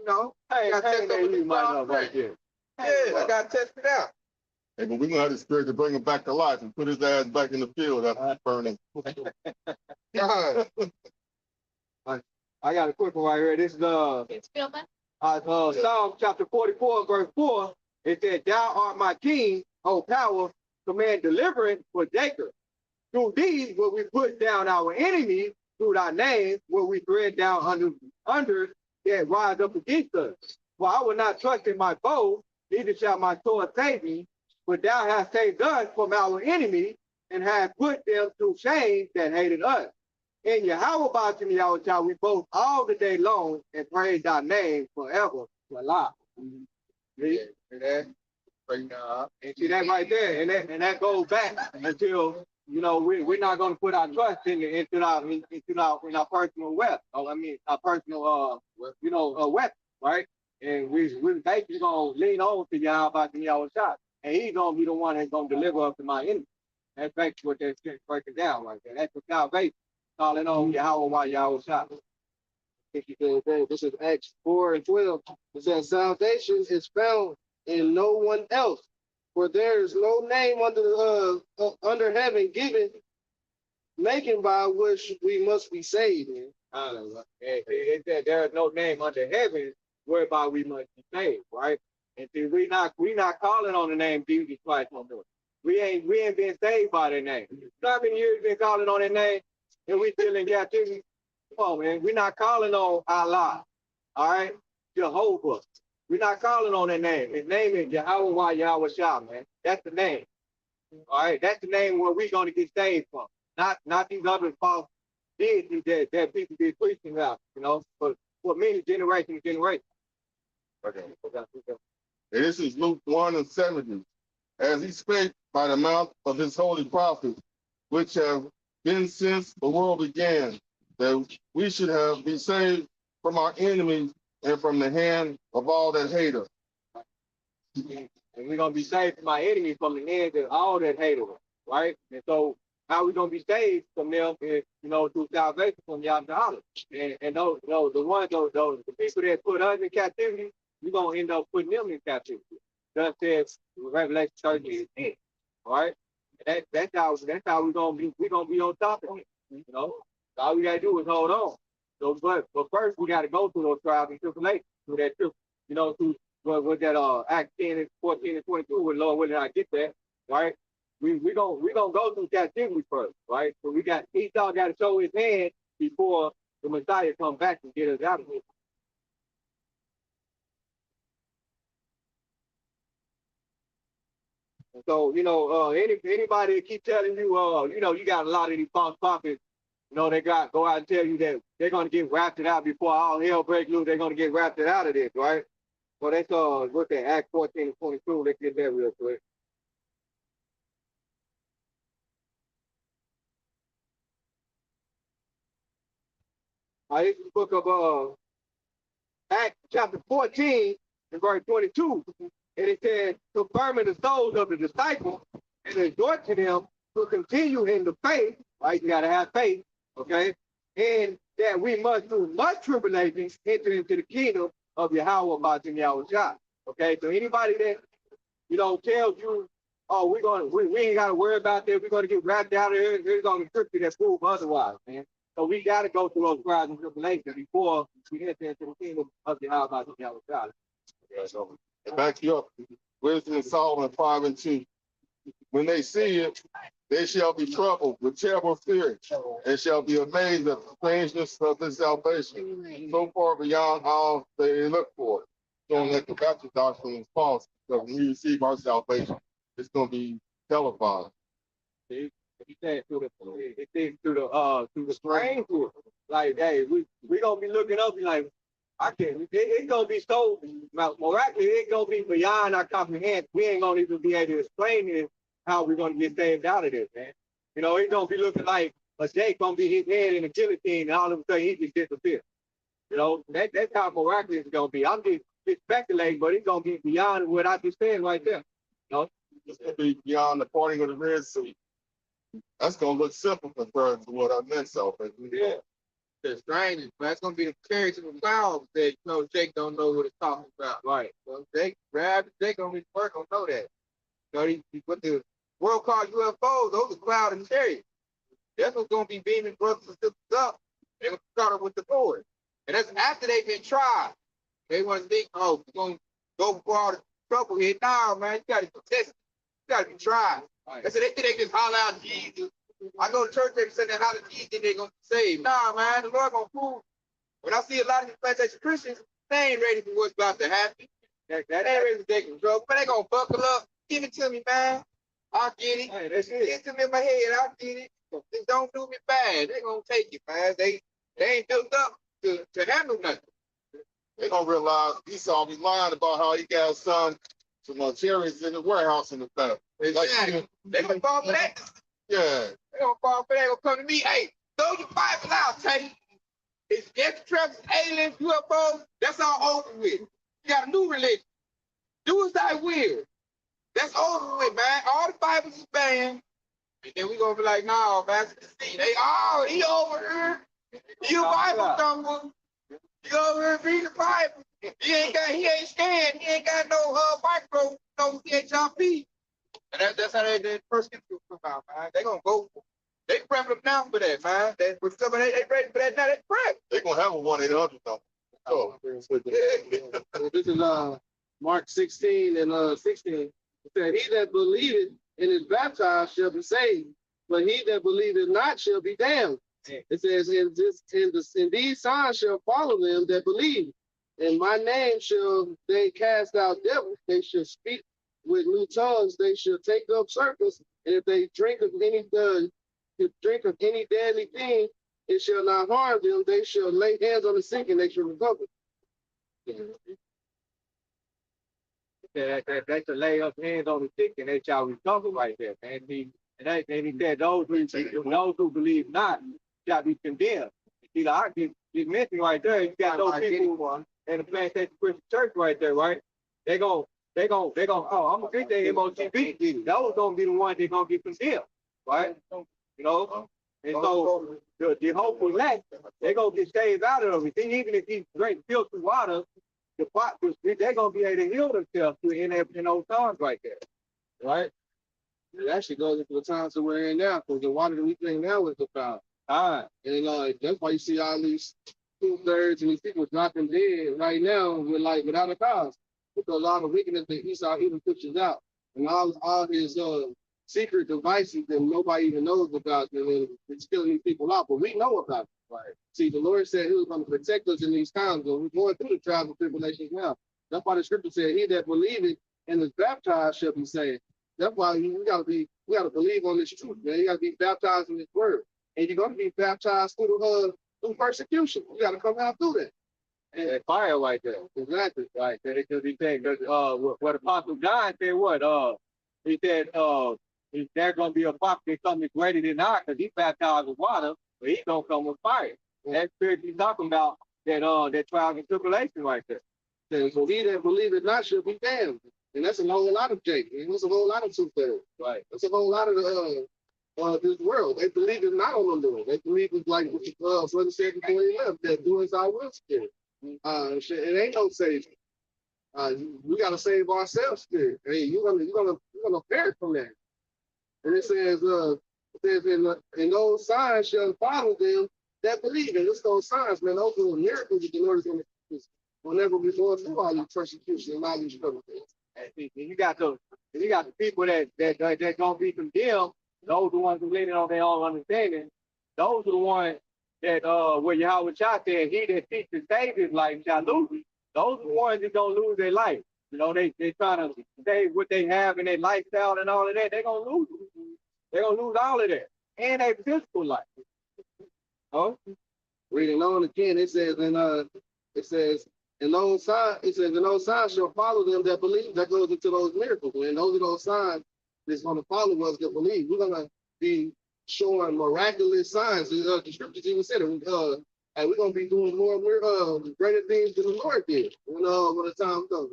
Speaker 1: I test over
Speaker 4: you
Speaker 1: this
Speaker 4: might
Speaker 1: wild
Speaker 4: know right
Speaker 1: thing.
Speaker 4: there.
Speaker 1: Yeah, I gotta test it out.
Speaker 3: Hey, but we're gonna have the spirit to bring him back to life and put his ass back in the field after burning.
Speaker 1: God.
Speaker 4: I got a quick one right here. This is Psalm chapter 44, verse 4. It said, "Thou art my king, O power, command deliverance for Jacob. Through these will we put down our enemies, through thy name will we tread down under that rise up against us. For I will not trust in my bow, neither shall my sword save me, but thou hast saved us from our enemies, and hast put them to shame that hated us. In Yahweh Bashim Yahweh shall we boast all the day long and praise thy name forever. Salah."
Speaker 1: Yeah, that. Bring that up.
Speaker 4: And see that right there, and that goes back until we're not going to put our trust into our personal wealth. I mean our personal weapon, right? And we're basically going to lean on to Yahweh Yahweh shot, and he's going to be the one that's going to deliver us to my enemy. That's basically what that shit breaking down right there. That's the salvation, calling on Yahweh Yahweh shot.
Speaker 2: This is Acts 4:12. It says, "Salvation is found in no one else, for there is no name under heaven given, making by which we must be saved."
Speaker 4: It said there is no name under heaven whereby we must be saved, right? And see, we not calling on the name Jesus Christ no more. We ain't been saved by that name. How many years been calling on that name, and we still in captivity? Come on, man. We're not calling on Allah, all right? Jehovah. We're not calling on that name. His name is Yahweh Yahweh Shah, man. That's the name. All right, that's the name where we're going to get saved from. Not these other false deities that people be preaching about, for many generations.
Speaker 3: Okay. And this is Luke 1:70. As he spake by the mouth of his holy prophets, which have been since the world began, that we should be saved from our enemies and from the hand of all that hate us.
Speaker 4: And we're going to be saved from our enemies, from the hand of all that hate us, right? And so how we going to be saved from them is, through salvation from Yahweh. And those the people that put us in captivity, we're going to end up putting them in captivity. Thus says Revelation 13:10, all right? And that's how we're going to be on top of it, All we got to do is hold on. So, but first we got to go through those trials and tribulations, through that trip, through with that Acts 10 14 and 22. With Lord willing, I get that, right? We gonna go through captivity first, right? So Esau got to show his hand before the Messiah come back and get us out of here. And so anybody that keep telling you, you got a lot of these false prophets. They go out and tell you that they're going to get raptured out before all hell breaks loose. They're going to get raptured out of this, right? Well, that's look at Acts 14 and 22. Let's get that real quick. This is the book of Acts chapter 14 and verse 22. And it says, confirming the souls of the disciples and exhort to them to continue in the faith, right? You got to have faith. Okay, and that we must through much tribulation enter into the kingdom of Yahweh Bashim Yahweh Shah. Okay, so anybody that tells you, oh, we ain't got to worry about that, we're gonna get wrapped out of here, there's gonna be scripture that prove otherwise, man. So we got to go through those trials and tribulations before we enter into the kingdom of Yahweh Bashim Yahweh Shah.
Speaker 3: Okay, so back you up. Wisdom of Solomon 5:2. When they see it, they shall be troubled with terrible fear, and shall be amazed at the strangeness of this salvation, so far beyond all they look for. Showing that the Baptist doctrine is false, because when we receive our salvation, it's going to be televised.
Speaker 4: See, he said through the strangeness, like, hey, we gonna be looking up and like, I can't. It's gonna be so miraculous. It's gonna be beyond our comprehension. We ain't gonna even be able to explain this. How we're gonna get saved out of this, man? It's gonna be looking like a Jake gonna be his head in a guillotine, and all of a sudden he just disappears. That's how miraculous it's gonna be. I'm just speculating, but it's gonna be beyond what I just said right there. You know?
Speaker 3: It's gonna be beyond the parting of the Red Sea. That's gonna look simple compared to what I meant. So,
Speaker 1: Yeah. The strangers, but it's gonna be the chariots and the clouds that Jake don't know what it's talking about.
Speaker 4: Right.
Speaker 1: So Jake on his work don't know that. What the world called UFOs, those are cloud and chariots. That's what's gonna be beaming brothers and sisters up. They're gonna start with the Lord. And that's after they've been tried. They want to think, oh, we're gonna go before all the trouble here. Nah, man, you gotta be tested. You gotta be tried.
Speaker 4: Right.
Speaker 1: They say they just holler out Jesus. I go to church every Sunday and holler Jesus, they're gonna be saved. Nah, man, the Lord gonna prove. When I see a lot of these plantation Christians, they ain't ready for what's about to happen. That ain't ready to take control. But they gonna buckle up. Give it to me, man. I'll get it.
Speaker 4: Hey, that's
Speaker 1: Get
Speaker 4: it.
Speaker 1: it to me in my head. I'll get it. Just don't do me bad. They gonna take it, man. They ain't built up to handle nothing.
Speaker 3: they gonna realize Esau be lying about how he got some chariots in the warehouse in the back.
Speaker 1: Exactly. They gonna fall for that.
Speaker 3: Yeah.
Speaker 1: They gonna fall for that. They gonna come to me. Hey, throw your Bible out, Tay. It's extraterrestrials, aliens, UFOs. That's all over with. You got a new religion. Do as I will. That's over with, man. All the Bibles is banned. And then we gonna be like, no, man. See, he over here. He a Bible thumper. He over here reading the Bible. He ain't scared. He ain't got no micro, no CHRP. And that's how they first get to come out, man. They gonna go. They prepping up now for that, man. They ready for that now. They prep.
Speaker 3: They gonna have a 1-800 number. Oh,
Speaker 2: This is Mark 16 and 16. It said, he that believeth and is baptized shall be saved, but he that believeth not shall be damned. It says, and these signs shall follow them that believe. In my name shall they cast out devils. They shall speak with new tongues. They shall take up serpents. And if they drink of any deadly thing, it shall not harm them. They shall lay hands on the sick and they shall recover.
Speaker 4: They should lay up hands on the sick and they shall recover right there. And he said those who believe not shall be condemned. See, I just mentioned right there, you got those people in the Plantation Christian Church right there, right? They go, oh, I'm gonna get the MOTB. Those gonna be the ones that gonna get condemned, right? You know? And so the hopeful elect, they gonna get saved out of it. Even if you drink filthy water, they're gonna be able to heal themselves in those times right there. Right?
Speaker 2: It actually goes into the times that we're in now, because the water that we drink now is the foul. And that's why you see all these 2/3 and these people dropping dead right now without a cause. Because all the wickedness that Esau even pushes out. And all his secret devices that nobody even knows about, and it's killing these people out. But we know about it. Right. See, the Lord said he was going to protect us in these times, but we're going through the trials and tribulations now. That's why the scripture said, he that believeth and is baptized shall be saved. That's why we gotta believe on this truth, man. You gotta be baptized in this word. And you're gonna be baptized through persecution. You gotta come out through that.
Speaker 4: And that fire right there.
Speaker 2: Exactly.
Speaker 4: Right. Because he said, what Apostle John said, he said, there's gonna be a prophet that comes greater than I, because he baptized with water, but he's gonna come with fire. And that spirit he's talking about, that trials and tribulation right there.
Speaker 2: So he that believeth not shall be damned. And that's a whole lot of Jake. And that's a whole lot of 2/3.
Speaker 4: Right.
Speaker 2: That's a whole lot of this world. They believe it's not on the Lord. They believe it's like what Brother said before he left, that doing our will spirit. It ain't no savior. We gotta save ourselves spirit. Hey, you're gonna perish from that. And it says and those signs shall follow them that believe. And it's those signs, man. Those are the miracles that the Lord is gonna do whenever we go through all these persecution and all these trouble.
Speaker 4: And you got the people that gonna be condemned. Those are the ones who leaning on their own understanding. Those are the ones that where Yahweh Shah said, he that seeks to save his life shall lose it. Those are the ones that don't lose their life. You know, they trying to save what they have in their lifestyle and all of that. They're gonna lose it. They're gonna lose all of that. And their physical life. Oh,
Speaker 2: reading on again, it says, and those signs shall follow them that believe. That goes into those miracles. And those are those signs that's going to follow us that believe. We're going to be showing miraculous signs. The scriptures even said it. hey, we're gonna be doing more greater things than the Lord did when the time comes.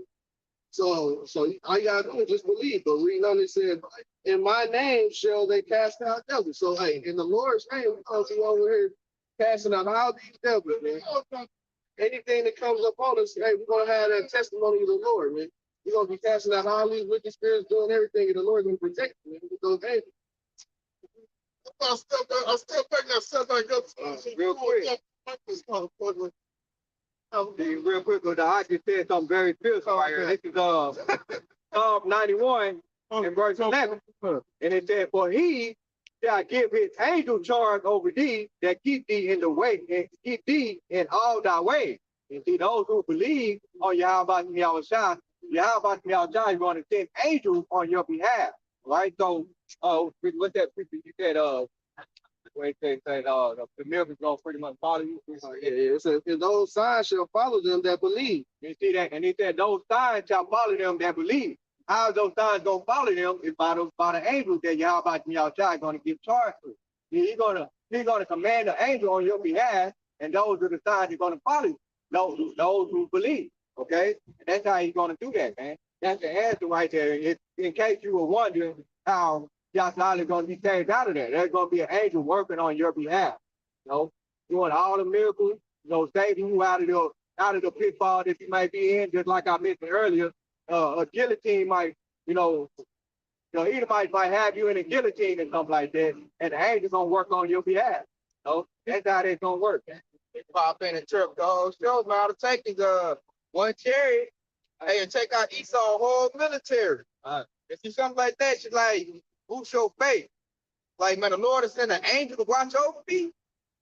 Speaker 2: So all you gotta do is just believe. But reading on it said, in my name shall they cast out devils. So hey, in the Lord's name, we're gonna be over here casting out all these devils, man. Anything that comes up on us, hey, we're gonna have that testimony of the Lord, man. We're gonna be casting out all these wicked spirits, doing everything, and the Lord's gonna protect you, man. With those angels.
Speaker 3: I still think that stuff like
Speaker 4: Real quick. Real quick, because I just said something very spiritual right here. This is Psalm 91 and verse 11. And it said, for he shall give his angel charge over thee that keep thee in the way and keep thee in all thy ways. And see, those who believe on Yahweh Yahushua is going to send angels on your behalf. Right? So, what's that preacher you said? Where they say the miracles gonna pretty much follow you.
Speaker 2: It says, and those signs shall follow them that believe.
Speaker 4: You see that? And he said, those signs shall follow them that believe. How those signs gonna follow them is by the angels that Yahweh Yahushua gonna give charge to. He's gonna command the angel on your behalf, and those are the signs you're gonna follow you. Those who believe. Okay? And that's how he's gonna do that, man. That's the answer right there. In case you were wondering how Yahweh is going to be saved out of there. There's going to be an angel working on your behalf. You know, doing all the miracles, saving you out of the pitfall that you might be in. Just like I mentioned earlier, a guillotine might, Edomites might have you in a guillotine and something like that, and the angel's going to work on your behalf. That's how that's going to work.
Speaker 1: They pop in and trip the whole show, man. I'll take these one chariot, hey, and take out Esau's whole military. If you something like that, she's like, who's your faith? Like, man, the Lord has sent an angel to watch over me.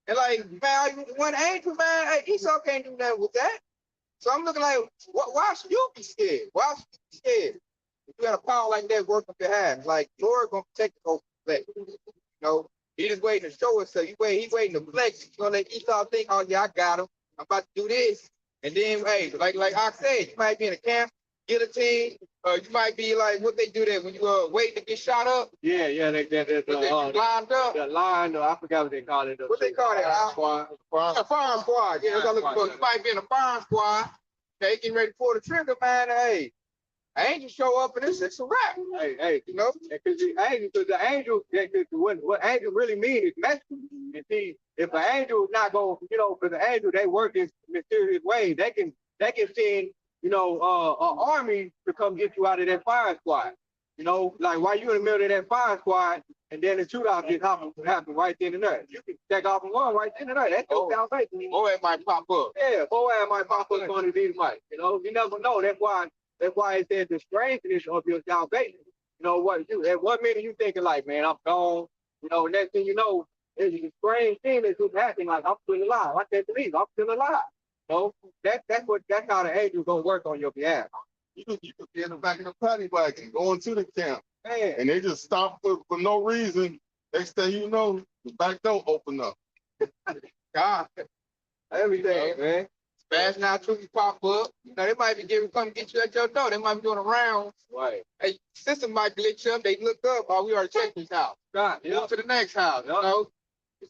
Speaker 1: And like, man, one angel, man, hey, Esau can't do nothing with that. So I'm looking like, why should you be scared? Why should you be scared? If you had a power like that working on your hands, like, Lord gonna protect the whole flex. He just waiting to show us. So he's waiting to flex. He's gonna let Esau think, oh yeah, I got him. I'm about to do this. And then, hey, like I said, you might be in a camp, guillotine, you might be like what they do there when you waiting to get shot up.
Speaker 4: Yeah,
Speaker 1: they lined up.
Speaker 4: The line, I forgot what they call it.
Speaker 1: What they call it? A firing squad. Yeah, that's what I'm looking for. You might be in a firing squad, getting ready to pull the trigger, man. Hey, angel show up and it's a wrap.
Speaker 4: Hey, because the angel, what angel really mean is messenger. And see, if an angel is not going, for the angel, they work in mysterious ways. They can send, an army to come get you out of that fire squad. Like while you in the middle of that fire squad, and then the shootout just happen right then and there. You can take off and run right then and there. That's your salvation.
Speaker 1: Boy, it might pop up.
Speaker 4: Yeah, boy, it might pop up on these mics. You never know. That's why it says the strangeness of your salvation. At 1 minute you thinking like, man, I'm gone. Next thing you know, there's a strange thing that's just happening. Like, I'm still alive. I can't believe I'm still alive. That's how the angel's gonna work on your behalf.
Speaker 3: You could be in the back of the paddy wagon going to the camp.
Speaker 4: Man.
Speaker 3: And they just stop for no reason. Next thing you know, the back door open up.
Speaker 1: God.
Speaker 4: Everything, man.
Speaker 1: Fast now, truly pop up. They might be come get you at your door. They might be doing a round.
Speaker 4: Right.
Speaker 1: Hey, system might glitch up. They look up. Oh, we already checked this house.
Speaker 4: Right.
Speaker 1: Move to the next house.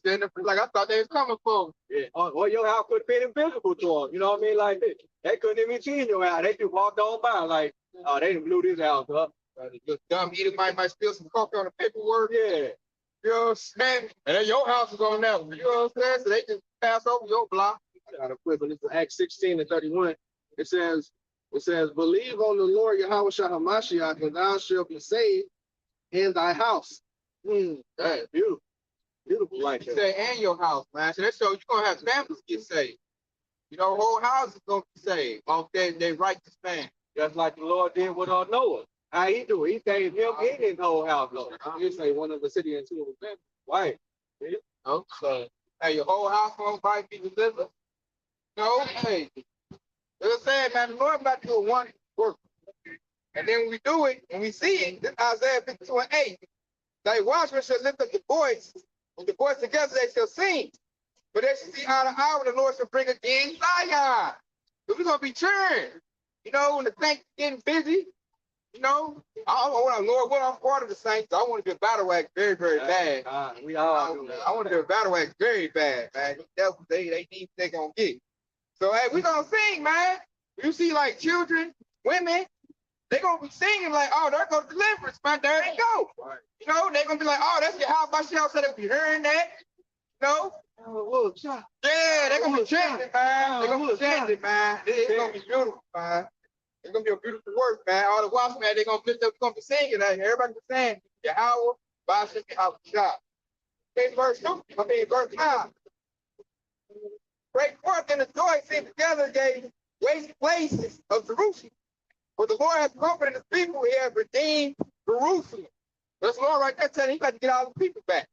Speaker 1: Like I thought they was coming for.
Speaker 4: Yeah. Or your house could have been invisible to them. You know what I mean? Like they couldn't even see your house. They just walked on by like, oh, they blew this house up.
Speaker 1: Look dumb. Either might spill some coffee on the paperwork.
Speaker 4: Yeah.
Speaker 1: You know what I'm saying? And then your house is on that one. You know what I'm saying? So they just pass over your block.
Speaker 2: I got to flip it. It's Acts 16:31. It says, believe on the Lord Yahweh Hamashiach, and thou shalt be saved in thy house.
Speaker 4: That's beautiful. Beautiful like
Speaker 1: that. Say, and your house, man. So that shows you're going to have families get saved. Whole house is going to be saved. Off they righteous man.
Speaker 4: Just like the Lord did with Noah. How he do it? He saved him in his whole house, Lord.
Speaker 2: He saved one of the city and two of the family.
Speaker 4: Right.
Speaker 1: So, hey, your whole household might be delivered. Hey, they're saying, man, the Lord about to do one work. And then when we do it, and we see it, this Isaiah 52:8. Thy watchmen shall lift up the voice, and the voice together they shall sing. But they shall see how the hour the Lord shall bring again Zion. So we're going to be cheering. When the saints getting busy, You know, Lord, when I'm part of the saints, I want to be a battle act very, very bad.
Speaker 4: We all do that.
Speaker 1: I want to be a battle act very bad, man. They need they gonna get. So hey, we gonna sing, man. You see, like children, women, they gonna be singing like, oh, there goes deliverance, man. There they go.
Speaker 4: Right.
Speaker 1: You know, they gonna be like, oh, that's your house by shell, so they'll be hearing that. You know? Yeah, they gonna be chanting, man. They gonna be chanting, man. It's gonna be beautiful, man. It's gonna be a beautiful work, man. All the watchmen, they gonna lift up, gonna be singing. Like, everybody be saying, Yahweh, Bashem, Yahweh. Okay, verse 2, verse 5. Break forth in the joy, sing together, gave waste places of Jerusalem. For the Lord has comforted his people, he has redeemed Jerusalem. That's the Lord right there telling him, he got to get all the people back.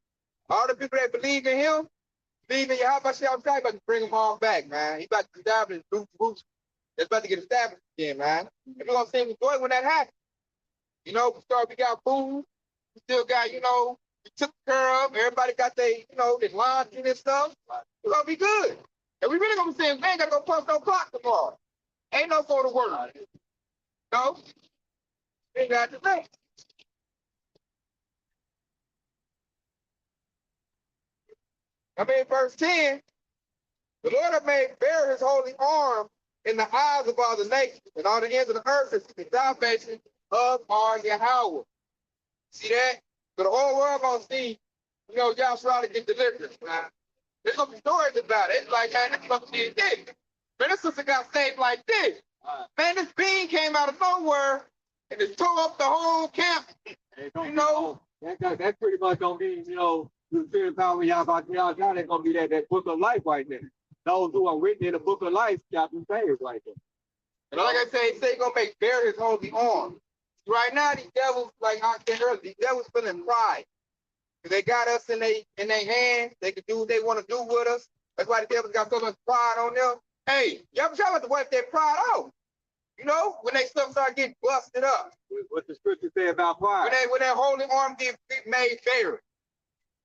Speaker 1: All the people that believe in him, believe in Yahweh, he about to bring them all back, man. He about to establish New Jerusalem. It's about to get established again, man. And we're going to sing with joy when that happens. You know, we got food. We still got, you know, we took care of. Everybody got their, you know, their laundry and stuff. We're going to be good. And we really going to be saying, man, got to go punch no clock tomorrow. Ain't no go to work. No. Ain't got to think. Verse 10, the Lord hath made bare his holy arm in the eyes of all the nations, and all the ends of the earth is the salvation of our Yahweh. See that? So the whole world gonna see, you know, Yahshua to get delivered, man. There's gonna be stories about it. It's like, man, this gonna be this. Man, this sister got saved like this. Man, this bean came out of nowhere and it tore up the whole camp. You know,
Speaker 4: that's pretty much gonna be, you know, the spirit of power, y'all about y'all, that's gonna be that book of life right there. Those who are written in the book of life, Captain Sayers right there.
Speaker 1: And like I say, he's gonna make bare his holy arm. Right now, these devils, like I said earlier, these devils feeling pride. They got us in their hands. They can do what they want to do with us. That's why the devils got so much pride on them. Hey, y'all have to wipe that pride out. You know, when they stuff start getting busted up.
Speaker 4: What the scripture say about pride?
Speaker 1: When that holy arm get made bare.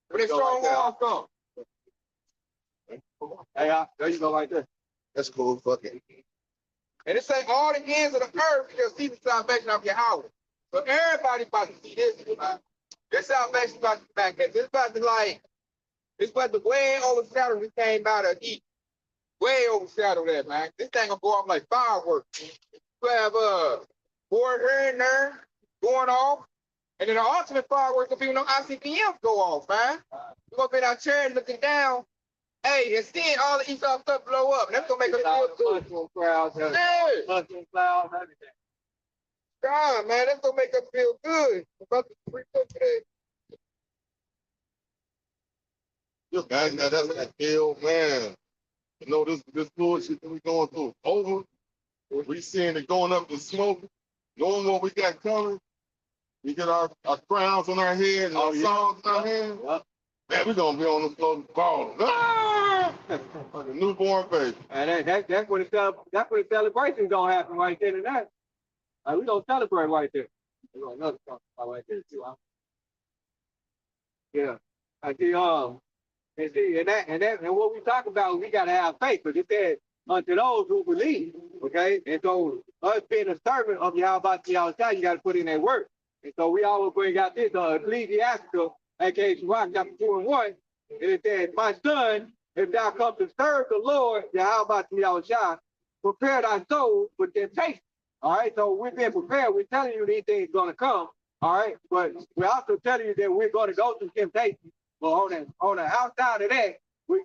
Speaker 1: When they strong arm come.
Speaker 4: Hey, there you go right there.
Speaker 1: That's cool. Fuck it. And it say all the ends of the earth shall see the salvation of Yahweh. So everybody about to see this. Their salvation about to be back. It's about to way overshadow we came out of Egypt. Way overshadow that, man. This thing gonna go off like fireworks. You have board here and there going off. And then the ultimate fireworks gonna be when no ICBMs go off, man. We're gonna be in our chairs looking down. Hey, and seeing all the Esau stuff blow up. And that's gonna make us feel good.
Speaker 4: Clouds,
Speaker 1: Yeah.
Speaker 4: clouds, everything.
Speaker 1: God, man, that's gonna make us feel good. About to freak up today.
Speaker 3: Man, that's that deal, man. You know, this bullshit that we going through is over. We seeing it going up in smoke, knowing what we got coming. We get our crowns on our head and our songs in our hand.
Speaker 4: Yep.
Speaker 3: Man, we're gonna be on the floor balling. Ah! Like a newborn baby.
Speaker 4: And that's when the celebration's gonna happen right there and that. We gonna celebrate right there. We got another song right there too, huh? Yeah. I see, and what we talk about, we gotta have faith, but it said unto those who believe, okay? And so us being a servant of Yahweh, you gotta put in that work. And so we always bring out this Ecclesiastes, aka Sirach, chapter 2 and 1, and it says, my son, if thou come to serve the Lord, Yahweh, prepare thy soul for temptation. All right, so we're being prepared. We're telling you these things are going to come. All right, but we're also telling you that we're going to go through temptation. But on the outside of that,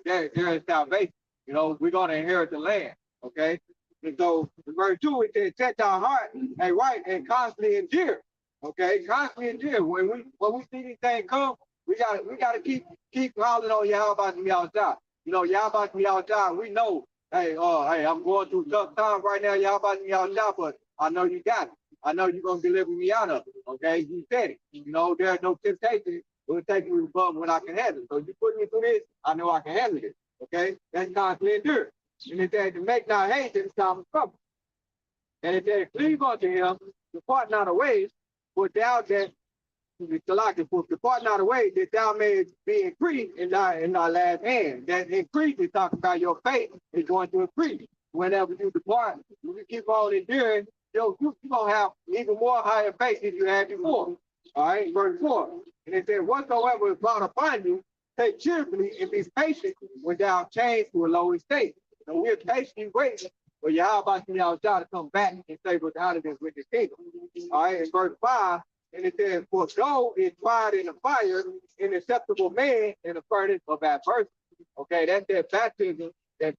Speaker 4: there is salvation. You know, we're going to inherit the land. Okay, and so in verse 2 it says, set our heart and right and constantly endure. Okay, constantly endure. When we see these things come, we gotta keep calling on Yahweh Yahweh. You know, Yahweh Yahweh. We know. Hey, I'm going through tough times right now, Yahweh Yahweh, but I know you got it. I know you're going to deliver me out of it, okay? You said it. You know, there's no temptation. It will take me above when I can handle it. So you put me through this, I know I can handle it, okay? That's constantly endure. And it said, to make thy haste in time of trouble. And it said, cleave unto him, depart not away, for thou that, depart not away, that thou mayest be increased in thy last hand. That increase is talking about your faith is going to increase. Whenever you depart, you keep on enduring, you gonna have even more higher faith than you had before. All right, verse 4. And it said, whatsoever is brought upon you, take cheerfully and be patient without change to a low estate. So we're patiently waiting for Yahweh y'all to come back and say what's out of this with this kingdom. All right, in verse 5, and it says, for gold is tried in the fire, an acceptable man in the furnace of adversity. Okay, that's that baptism that's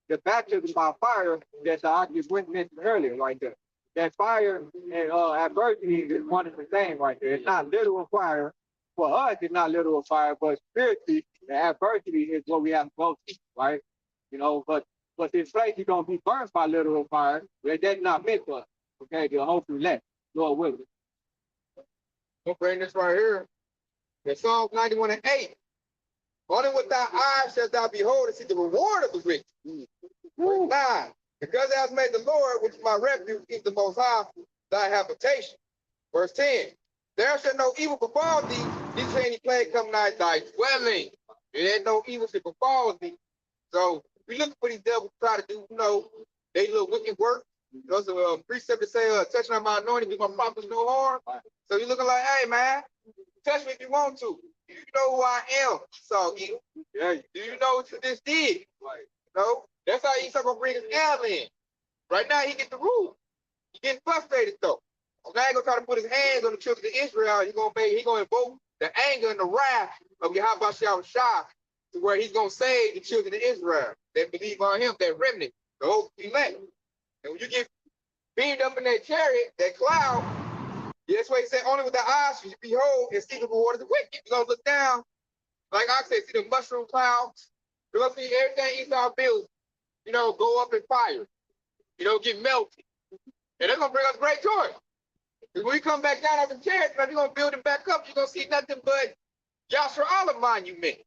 Speaker 4: the baptism by fire that I just went and mentioned earlier, right there. That fire and adversity is one and the same right there. It's not literal fire. For us, it's not literal fire, but spiritually, the adversity is what we have to go through, right? You know, but this place is gonna be burned by literal fire. But that's not meant for us. Okay, they'll hopefully let Lord willing.
Speaker 1: We'll bring this right here. In Psalms 91 and 8. Only with thy eyes shalt thou behold and see the reward of the wicked. Verse 9. Because thou hast made the Lord, which is my refuge, is the most high, thy habitation. Verse 10. There shall no evil befall thee, neither shall any plague come nigh thy dwelling. There ain't no evil shall befall thee. So we look for these devils to try to do, they little wicked work. Those are precept to say, touching on my anointing, do my prophets no harm. So you're looking like, hey man, touch me if you want to. You know who I am. So yeah, do you know what this did? Like, that's how Esau gonna bring his L in. Right now he get the rule. He getting frustrated though. So now he gonna try to put his hands on the children of Israel. He gonna invoke the anger and the wrath of Yahweh Shah to where he's gonna save the children of Israel that believe on him, that remnant, the whole elect. And when you get beamed up in that chariot, that cloud, that's why he said, only with the eyes you behold and see the reward of the wicked. You're gonna look down, like I said, see the mushroom clouds. You're gonna see everything Esau builds, go up in fire, get melted. And that's gonna bring us great joy. Because when we come back down off the chariot, you're gonna build it back up, you're gonna see nothing but Yahshua Allah monument.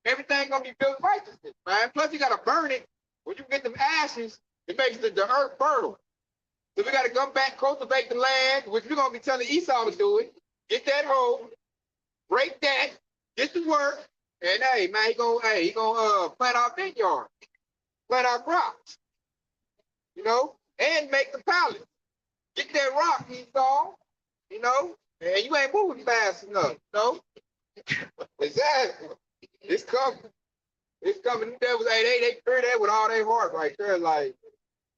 Speaker 1: Everything gonna be built righteousness, man. Plus you gotta burn it. When you get them ashes, it makes the earth fertile. So we got to come back, cultivate the land, which we're going to be telling Esau to do it. Get that hole, break that, get to work, and hey, man, he gonna plant our vineyard, plant our crops, and make the palace. Get that rock, Esau, and you ain't moving fast enough, Exactly. It's coming. It's coming. The devils, they fear that with all their heart right there, like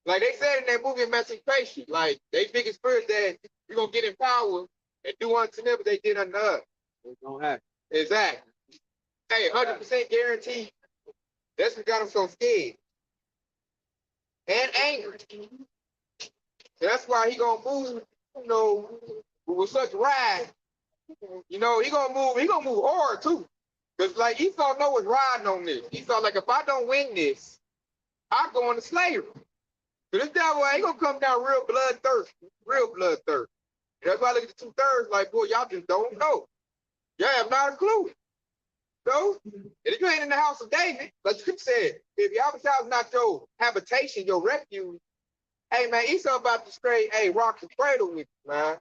Speaker 1: they said in that movie Emancipation, like they biggest fear is that we're gonna get in power and do unto them what they did unto us.
Speaker 4: It's gonna happen.
Speaker 1: Exactly. Hey, 100% guaranteed. That's what got them so scared and angry. So that's why he gonna move, with such wrath. He gonna move hard too. Because like Esau know what's riding on this. Esau like, if I don't win this, I go into slavery. So this devil ain't gonna come down real bloodthirsty. That's why I look at the 2/3 like, boy, y'all just don't know. Y'all have not a clue. So, and if you ain't in the house of David, like Scripture said, if Yahweh is not your habitation, your refuge, hey man, Esau about to stray, rock the cradle with you, man.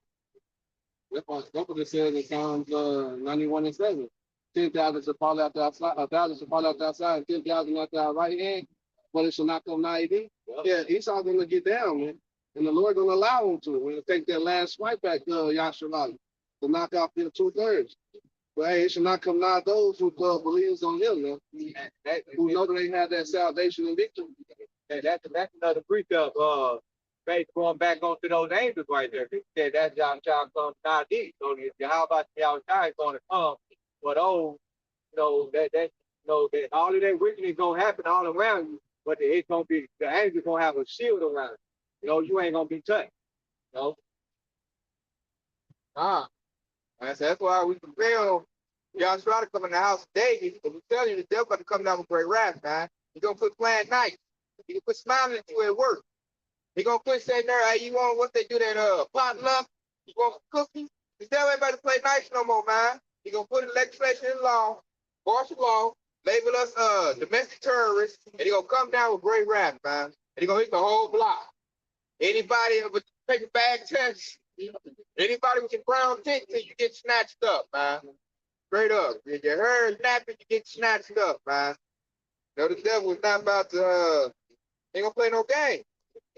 Speaker 2: That's what it says in Psalms 91 and 7. 10,000 shall fall out outside, 1,000 shall fall out outside, and 10,000 out thy right hand, but it shall not come nigh thee. Yeah, Esau's gonna get down, man. And the Lord gonna allow him to. We're gonna take that last swipe back Yahshua to knock out the 2/3. But hey, it shall not come nigh those who believes on him, man. Who know that they have that salvation and victory.
Speaker 4: And that's another precept, based going back onto those angels right there. He said that Yahshua comes nigh thee. So how about Yahshua is gonna come? But that all of that wickedness gonna happen all around you, but it's gonna be the angels gonna have a shield around you. You ain't gonna be touched.
Speaker 1: That's why we prevail. Y'all try to come in the house of David. But we tell you, the devil got to come down with great wrath, man. He's gonna put playing nice. He gonna put smiling at you at work. He gonna put saying there, hey, you want what they do that potluck? You want cookies? The devil ain't about to play nice no more, man. He gonna put in legislation in law, martial law, label us domestic terrorists, and he gonna come down with great wrath, man. And he gonna hit the whole block. Anybody with paper bag test, anybody with your brown tint, you get snatched up, man. Straight up. If your hair is napping, you get snatched up, man. The devil is not about to, ain't gonna play no game.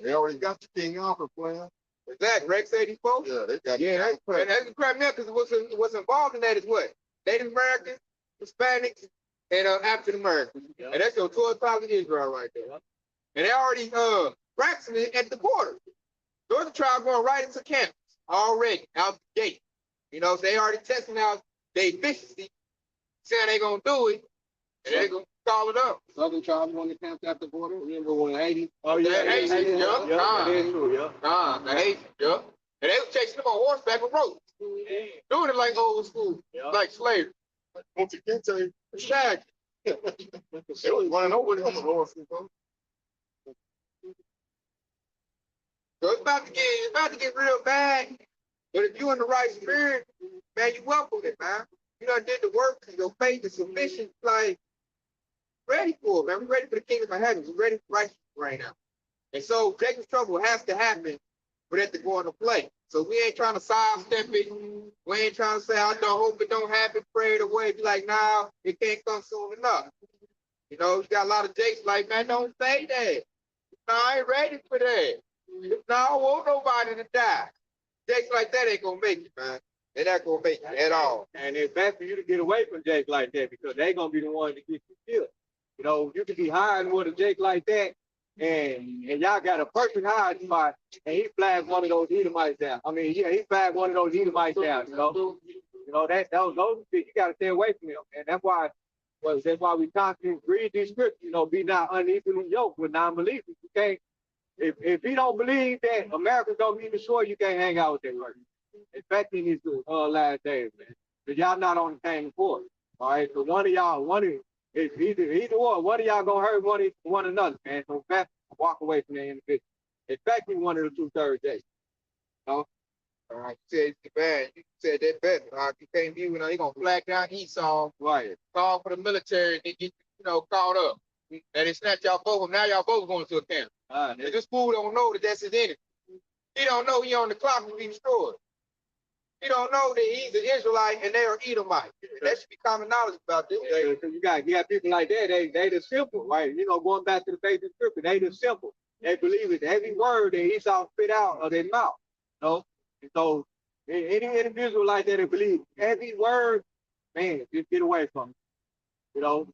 Speaker 3: They already got the King Alfred plan.
Speaker 1: Exactly. Rex 84.
Speaker 3: Yeah, they got
Speaker 1: Yeah,
Speaker 3: the plan.
Speaker 1: and that's crap now because what's involved in that is what? Native Americans, Hispanics, and African Americans.
Speaker 4: Yeah.
Speaker 1: And that's your 12,000 Israel right there. And they already practicing at the border. Georgia tribe going right into campus already out the gate. You know, so they already testing out their efficiency, saying they gonna do it, and they gonna call it up.
Speaker 2: Southern tribes want to camp at the border. Remember when Haiti?
Speaker 4: Oh yeah,
Speaker 1: The Haitians, yeah.
Speaker 4: that is true, yeah.
Speaker 1: The Haitians, yeah. And they was chasing them on horseback with ropes. Doing it like old school,
Speaker 4: Yeah.
Speaker 1: like slavery.
Speaker 3: Once again, tell you,
Speaker 1: Shag.
Speaker 3: they was running over them. Lord,
Speaker 1: So it's about to get real bad. But if you in the right spirit, man, you welcome it, man. You done did the work, your faith is sufficient, like ready for it, man. We're ready for the kingdom of heaven. We're ready for righteousness right now. And so Jacob's trouble has to happen for that to go into play. So we ain't trying to sidestep it. We ain't trying to say, I don't hope it don't happen, pray it away. Be like, nah, it can't come soon enough. You know, you got a lot of Jakes like, man, don't say that. No, I ain't ready for that. No, I don't want nobody to die. Jakes like that ain't gonna make it, man. They're not gonna make it at all.
Speaker 4: And it's best for you to get away from Jake like that because they gonna be the ones to get you killed. You know, you could be hiding with a Jake like that, and y'all got a perfect hide spot, and he flagged one of those Edomites down. I mean, yeah, he flagged one of those Edomites down. You know that those you gotta stay away from him, and that's why we constantly read these scriptures. You know, be not unequally yoked with non-believers. You can't. If you don't believe that America's gonna be destroyed, you can't hang out with that person. Especially in these last days, man. Because y'all not on the same court. All right. So one of either one of y'all gonna hurt one another, man. So best walk away from that individual. Especially one of the 2/3 days.
Speaker 1: All right, you said that better. You can't be, you know, he gonna flag down Esau,
Speaker 4: Right.
Speaker 1: call for the military, and they get, caught up. And they snatch y'all both. Now y'all both going to a camp. And this fool don't know that that's his enemy. He don't know he on the clock to be destroyed. He don't know that he's an Israelite and they are Edomite. That should be common knowledge about this.
Speaker 4: Because you got people like that, they the simple, right? You know, going back to the basic scripture, they the simple. They believe it. Every word that Esau spit out of their mouth. You know? And so any individual like that believe every word, man, just get away from it. You know,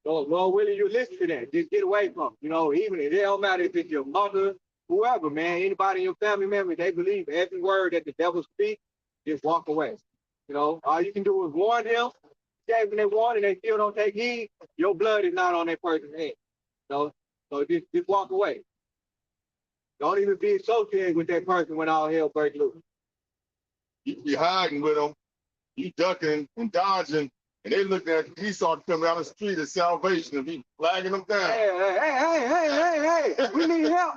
Speaker 4: Lord willing, you listen to that. Just get away from it. You know, even if it don't matter if it's your mother, whoever, man, anybody in your family member, they believe every word that the devil speaks, just walk away. You know, all you can do is warn them. When they warn and they still don't take heed, your blood is not on that person's head. You know? So just walk away. Don't even be associated with that person when all hell breaks loose.
Speaker 3: you be hiding with them, you ducking and dodging, and they looking at Esau coming down the street of salvation and be flagging them down.
Speaker 4: Hey, we need help.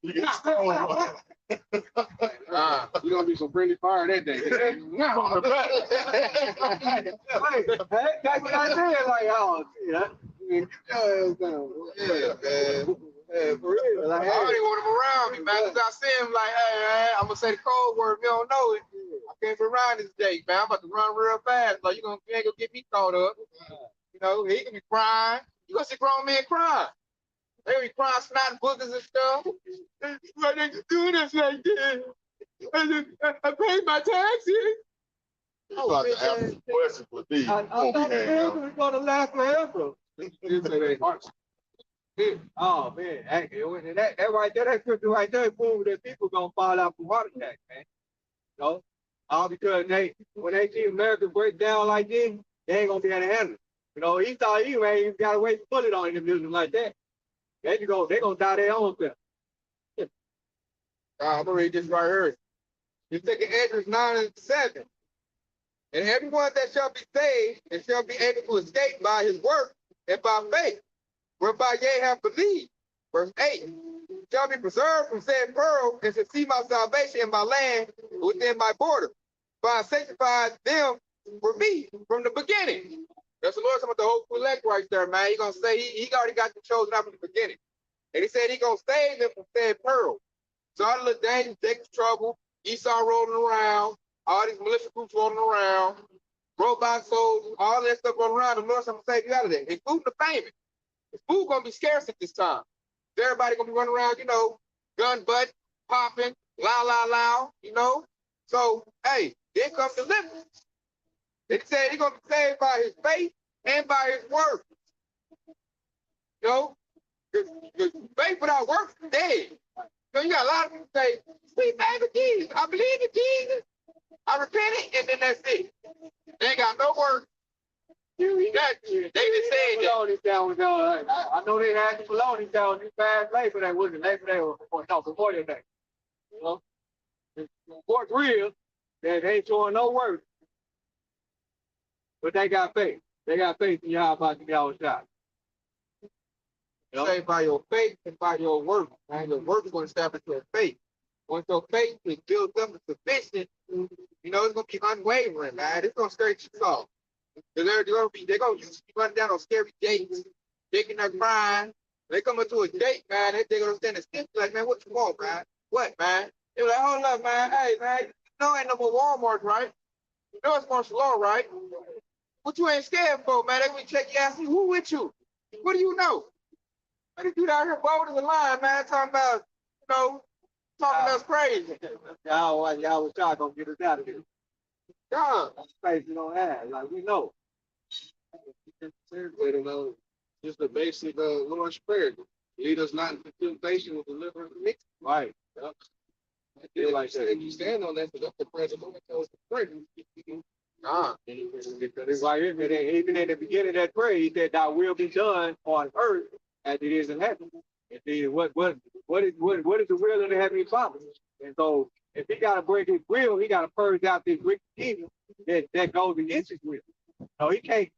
Speaker 3: You get stoned.
Speaker 2: You're gonna be some friendly fire that day.
Speaker 4: That's what I said, like, oh, yeah.
Speaker 1: Yeah, man. Yeah, for real. Like, I already want him around me, man. As I see him, like, hey, man, I'm gonna say the code word. If you don't know it, I can't be around this day, man. I'm about to run real fast. Like, you ain't gonna get me caught up. You know, he can be crying. You gonna see grown men crying. They be crying, snot boogers and stuff. Why they do this like this? I paid my taxes.
Speaker 3: I'm about to ask some questions for these.
Speaker 4: I thought the bills was gonna last forever. Oh man, that right there, that scripture right there proves that people gonna fall out from heart attacks, man. You know, all because when they see America break down like this, they ain't gonna be able to handle it. You know, he thought he ain't gotta wait to put it on individuals like that. They gonna die their own self.
Speaker 1: I'm gonna read this right here. You take Ezra 9:7. And everyone that shall be saved and shall be able to escape by his work and by faith, whereby ye have believed. Verse 8, shall be preserved from said pearl and shall see my salvation in my land within my border. For I sanctified them for me from the beginning. That's the Lord talking about the whole elect right there, man. He gonna say he already got them chosen out from the beginning. And he said he gonna save them from said pearl. So all the little Daniel, Jacob's trouble, Esau rolling around, all these militia groups rolling around, robot soldiers, all that stuff rolling around, the Lord's gonna save you out of that, including the famine. The food gonna be scarce at this time. Everybody gonna be running around, gun butt popping, la, you know. So, hey, there comes deliverance. They say they're gonna be saved by his faith and by his word. You know, the faith without works is dead. So you got a lot of people say, "Sweet baby Jesus, I believe in Jesus, I repented," and then that's it. They ain't got no work. David said that.
Speaker 4: I know they had the bologna down this past Labor Day, was it Labor Day or no, Memorial Day? You know, Fort real, they ain't showing no work, but they got faith. They got faith in y'all about to be our shot.
Speaker 1: Say by your faith and by your work, and your work is going to establish your faith. Once your faith is built up and sufficient, you know it's going to be unwavering, man. It's going to scrape you off. They're going to use you running down on scary dates, taking their crime. They come into a date, man. They're going to stand and stiff like, man, what you want, man? What, man? They're like, hold up, man. Hey, man, you know ain't no more Walmart, right? You know it's martial law, right? What you ain't scared for, man? They gonna check your ass. Who with you? What do you know? Man, this dude out here bold as a lion, man, talking about, you know, talking us crazy.
Speaker 4: Y'all was trying to get us out of here.
Speaker 1: God.
Speaker 4: Faith you don't have, like we know.
Speaker 2: Just the basic Lord's Prayer. Lead us not into temptation, will deliver us from evil.
Speaker 4: Right.
Speaker 2: Yep. I feel like that. If you stand on that, because that's the prayer the Lord tells us to pray.
Speaker 4: It's like even in the beginning of that prayer, he said, "Thy will be done on earth as it is in heaven." And then what is the will of the Heavenly Father? And so if he got to break his will, he got to purge out this wicked kingdom that goes against his will. No, he can't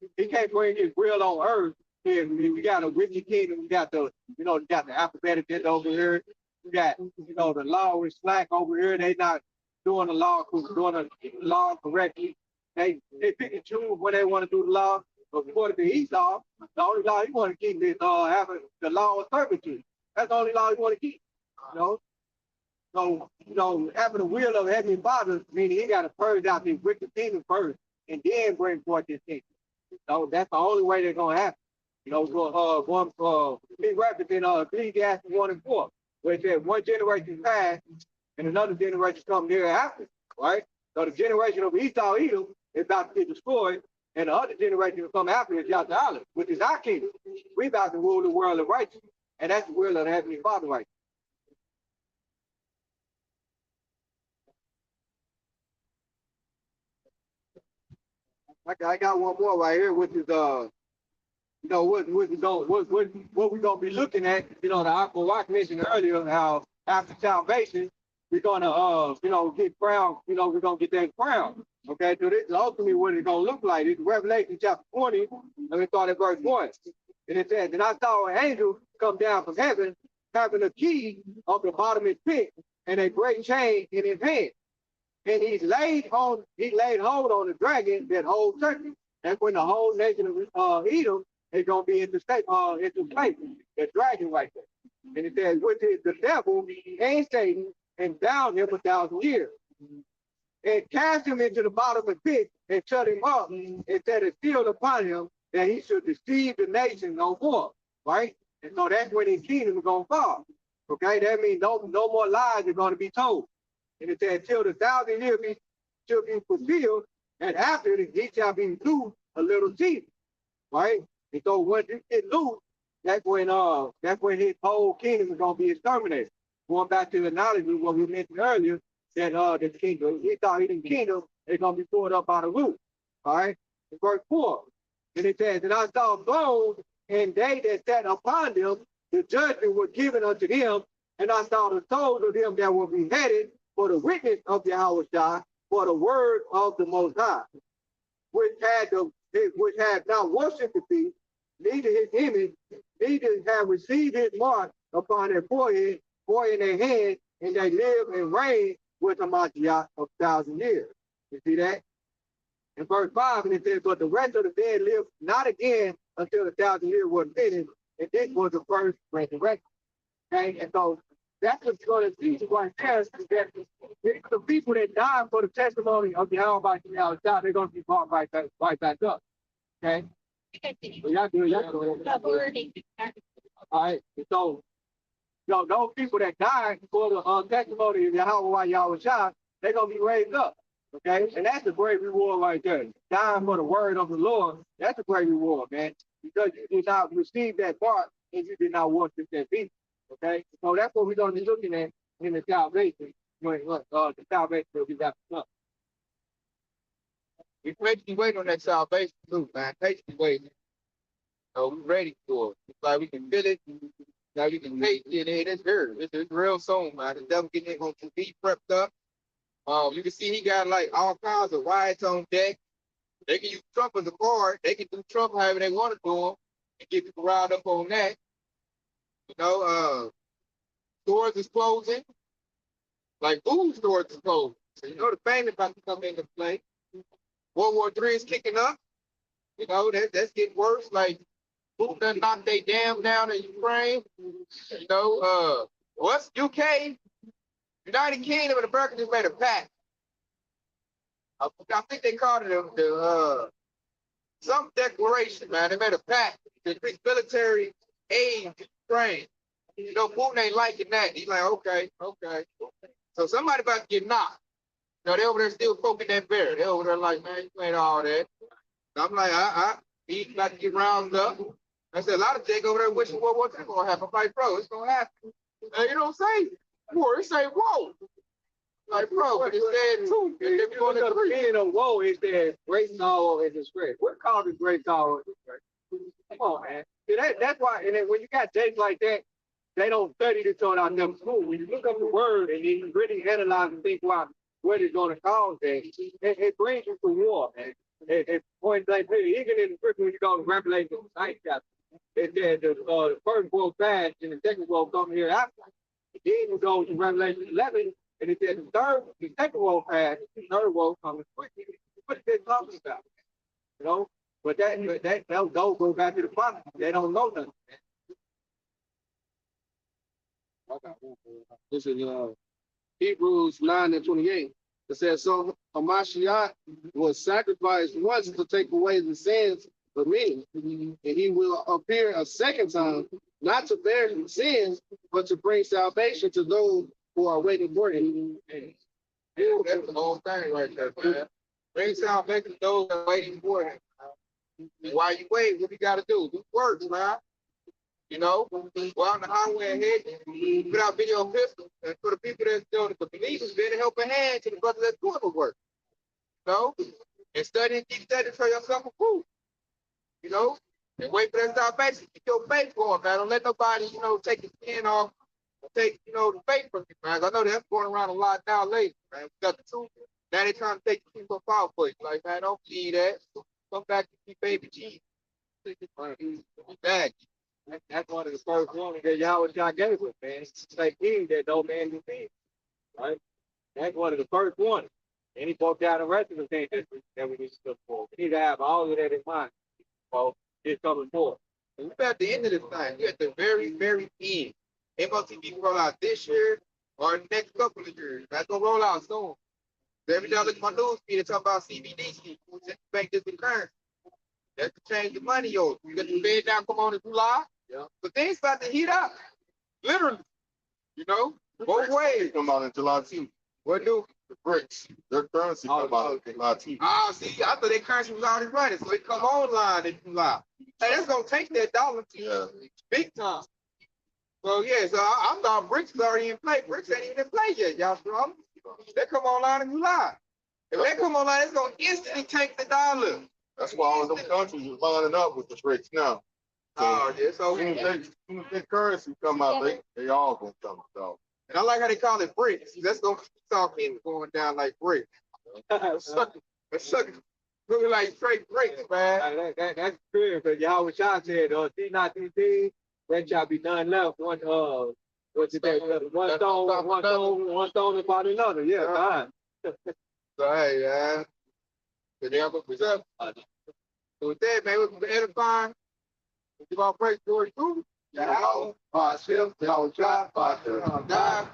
Speaker 4: bring his will on earth. We got a wicked kingdom. We got the alphabetic over here. We got the law is slack over here. They not doing the law correctly. They pick and choose when they want to do the law. But according to Esau, the only law he want to keep is having the law of servitude. That's the only law he want to keep. So having the will of Heavenly Father, meaning he got to purge out this wicked kingdom first, and then bring forth this kingdom. So that's the only way they're gonna happen. Big reference in Ecclesiastes 1:4, where it says one generation passed and another generation come thereafter, right? So the generation of Esau, Edom, is about to get destroyed, and the other generation will come after is Yasha, which is our kingdom. We about to rule the world of righteousness, and that's the will of the Heavenly Father, right? I got one more right here, which is what we're gonna be looking at. The Aqua Rock mentioned earlier how after salvation we're gonna get crowned. We're gonna get that crown. Okay, so this is ultimately what it's gonna look like. It's Revelation chapter 20. Let me start at verse 1. And it says, "And I saw an angel come down from heaven, having a key of the bottomless pit and a great chain in his hand. And he laid hold on the dragon that holds serpent." That's when the whole nation of Edom is gonna be into place, the dragon right there. And it says, "Which is the devil and Satan, and bound him 1,000 years. And cast him into the bottom of the pit and shut him up, and set a seal upon him that he should deceive the nation no more." Right? And so that's when his kingdom is gonna fall. Okay, that means no more lies are gonna be told. And it said, "Till the 1,000 years should be fulfilled, and after it he shall be loose a little season." Right? And so once he get loose, that's when his whole kingdom is gonna be exterminated. Going back to the knowledge of what we mentioned earlier, that the kingdom, he thought his kingdom is gonna be pulled up by the root. All right, in verse 4. And it says, "And I saw thrones, and they that sat upon them, the judgment was given unto them, and I saw the souls of them that were beheaded for the witness of Yahweh, for the word of the Most High, which had not worshipped the beast, neither his image, neither have received his mark upon their forehead or in their hand, and they live and reign with Hamashiach 1,000 years." You see that? In verse 5, and it says, "But the rest of the dead lived not again until the 1,000 years was finished, and this was the first resurrection." Okay, and so that's what's going to teach right there, is that the people that died for the testimony of the Yahweh, they're going to be brought right back up. Okay? So y'all do. All right, so those people that died for the testimony of Yahweh while y'all was shot, they're gonna be raised up. Okay, and that's a great reward right there. Dying for the word of the Lord, that's a great reward, man. Because you did not receive that part and you did not worship that beast. Okay, so that's what we're gonna be looking at in the salvation. The salvation that we got to come.
Speaker 1: We patiently wait on that salvation too, man. Patiently waiting. So we ready for it. It's like we can feel it. Now we can taste it. It's here. It's real soon, man. The devil getting it going to be prepped up. You can see he got like all kinds of riots on deck. They can use Trump as a card. They can do Trump however they want to do him and get people riled up on that. You know, stores is closing. Like food stores is closing. So you know the famine about to come into play. World War III is kicking up. You know, that's getting worse. Like who done knocked they dam down in Ukraine? You know, what's UK? United Kingdom and America just made a pact. I think they called it the some declaration, man. They made a pact to increase military aid to Ukraine. You know, Putin ain't liking that. He's like, okay. So somebody about to get knocked. You know, they over there still poking that bear. They over there like, man, you ain't all that. So I'm like, he's about to get rounded up. I said, a lot of things over there wishing World War II gonna happen. I'm like, bro, it's gonna happen. And you don't say war, it say whoa. Like, bro, but it said too.
Speaker 4: If you're the beginning of woe, is that great sorrow and disgrace. What called it great sorrow and disgrace? Come on, man. See, that's why, and then when you got days like that, they don't study this on our them school. When you look up the word and you really analyze and think about what it's going to cause, it brings you to war, man. It point blank, even in the scripture when you go to Revelation 9 chapter, it said the first world fast and the second world come here after. Then you go to Revelation 11, and it said the second world fast, the third world coming quickly. What they're talking about, you know? But that don't go back to the prophet. They don't know nothing.
Speaker 2: This is Hebrews 9:28. It says, so Hamashiach was sacrificed once to take away the sins of many, and he will appear a second time, not to bear sins, but to bring salvation to those who are waiting for him.
Speaker 1: Yeah, that's the whole thing right there, man. Bring salvation to those that are waiting for him. And while you wait, what you got to do? Do work, man. You know, go out on the highway ahead, put out video pistols, and for the people that's doing it, the believers, being a helping hand to the brothers that's doing the work. You know, and study and keep studying for yourself a proof. You know, and wait for that salvation. Keep your faith going, man. Don't let nobody, you know, take your skin off, take, you know, the faith from you, man. I know that's going around a lot now lately, man. We got the truth. Now they trying to take the people out for you. Like, man, don't believe that. Come back to keep baby Jesus. Back.
Speaker 4: That's one of the first warnings that Yahweh God gave us, man. Take heed that no man do things, right? That's one of the first warnings. And he broke down the rest of the things that we need to look for. We need to have all of that in mind. So it's coming forth.
Speaker 1: And we're at the end of this thing. We're at the very, very end. It must be roll out this year or the next couple of years. That's gonna roll out soon. So every time I look at my news feed, they talk about CBDC, central bank digital currency. That could change the money over. You got the Fed down come on in July. Yeah. But things about to heat up. Literally. You know? Both ways.
Speaker 3: Come out in July too.
Speaker 1: What do?
Speaker 3: The BRICS, their currency come out in July too.
Speaker 1: Oh, see, I thought their currency was already running, so it come online in July. Hey, that's gonna take that dollar to big time. So yeah, so I thought BRICS is already in play. BRICS ain't even in play yet, y'all. They come online in July. If they come online, it's gonna instantly take the dollar.
Speaker 3: That's why all of them countries are lining up with the BRICS now.
Speaker 1: Oh, yeah, so
Speaker 3: as soon as their currency come out, they all gonna come out.
Speaker 1: And I like how they call it bricks. That's gonna keep talking going down like bricks. Sucking, looking like straight bricks, man.
Speaker 4: That's true, because Yahweh Shah said, see not these things, then shall be none left. One stone upon another. Yeah, fine.
Speaker 1: So hey, man. So they have a present. So with that, man, we're edifying. We give our praise glory to Yahweh, Hashem, Yahweh Shah, Hashem, God.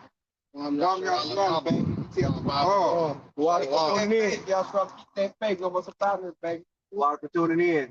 Speaker 1: Y'all baby. Oh, y'all start keep that faith over some problems, baby.
Speaker 4: Welcome to tuning in.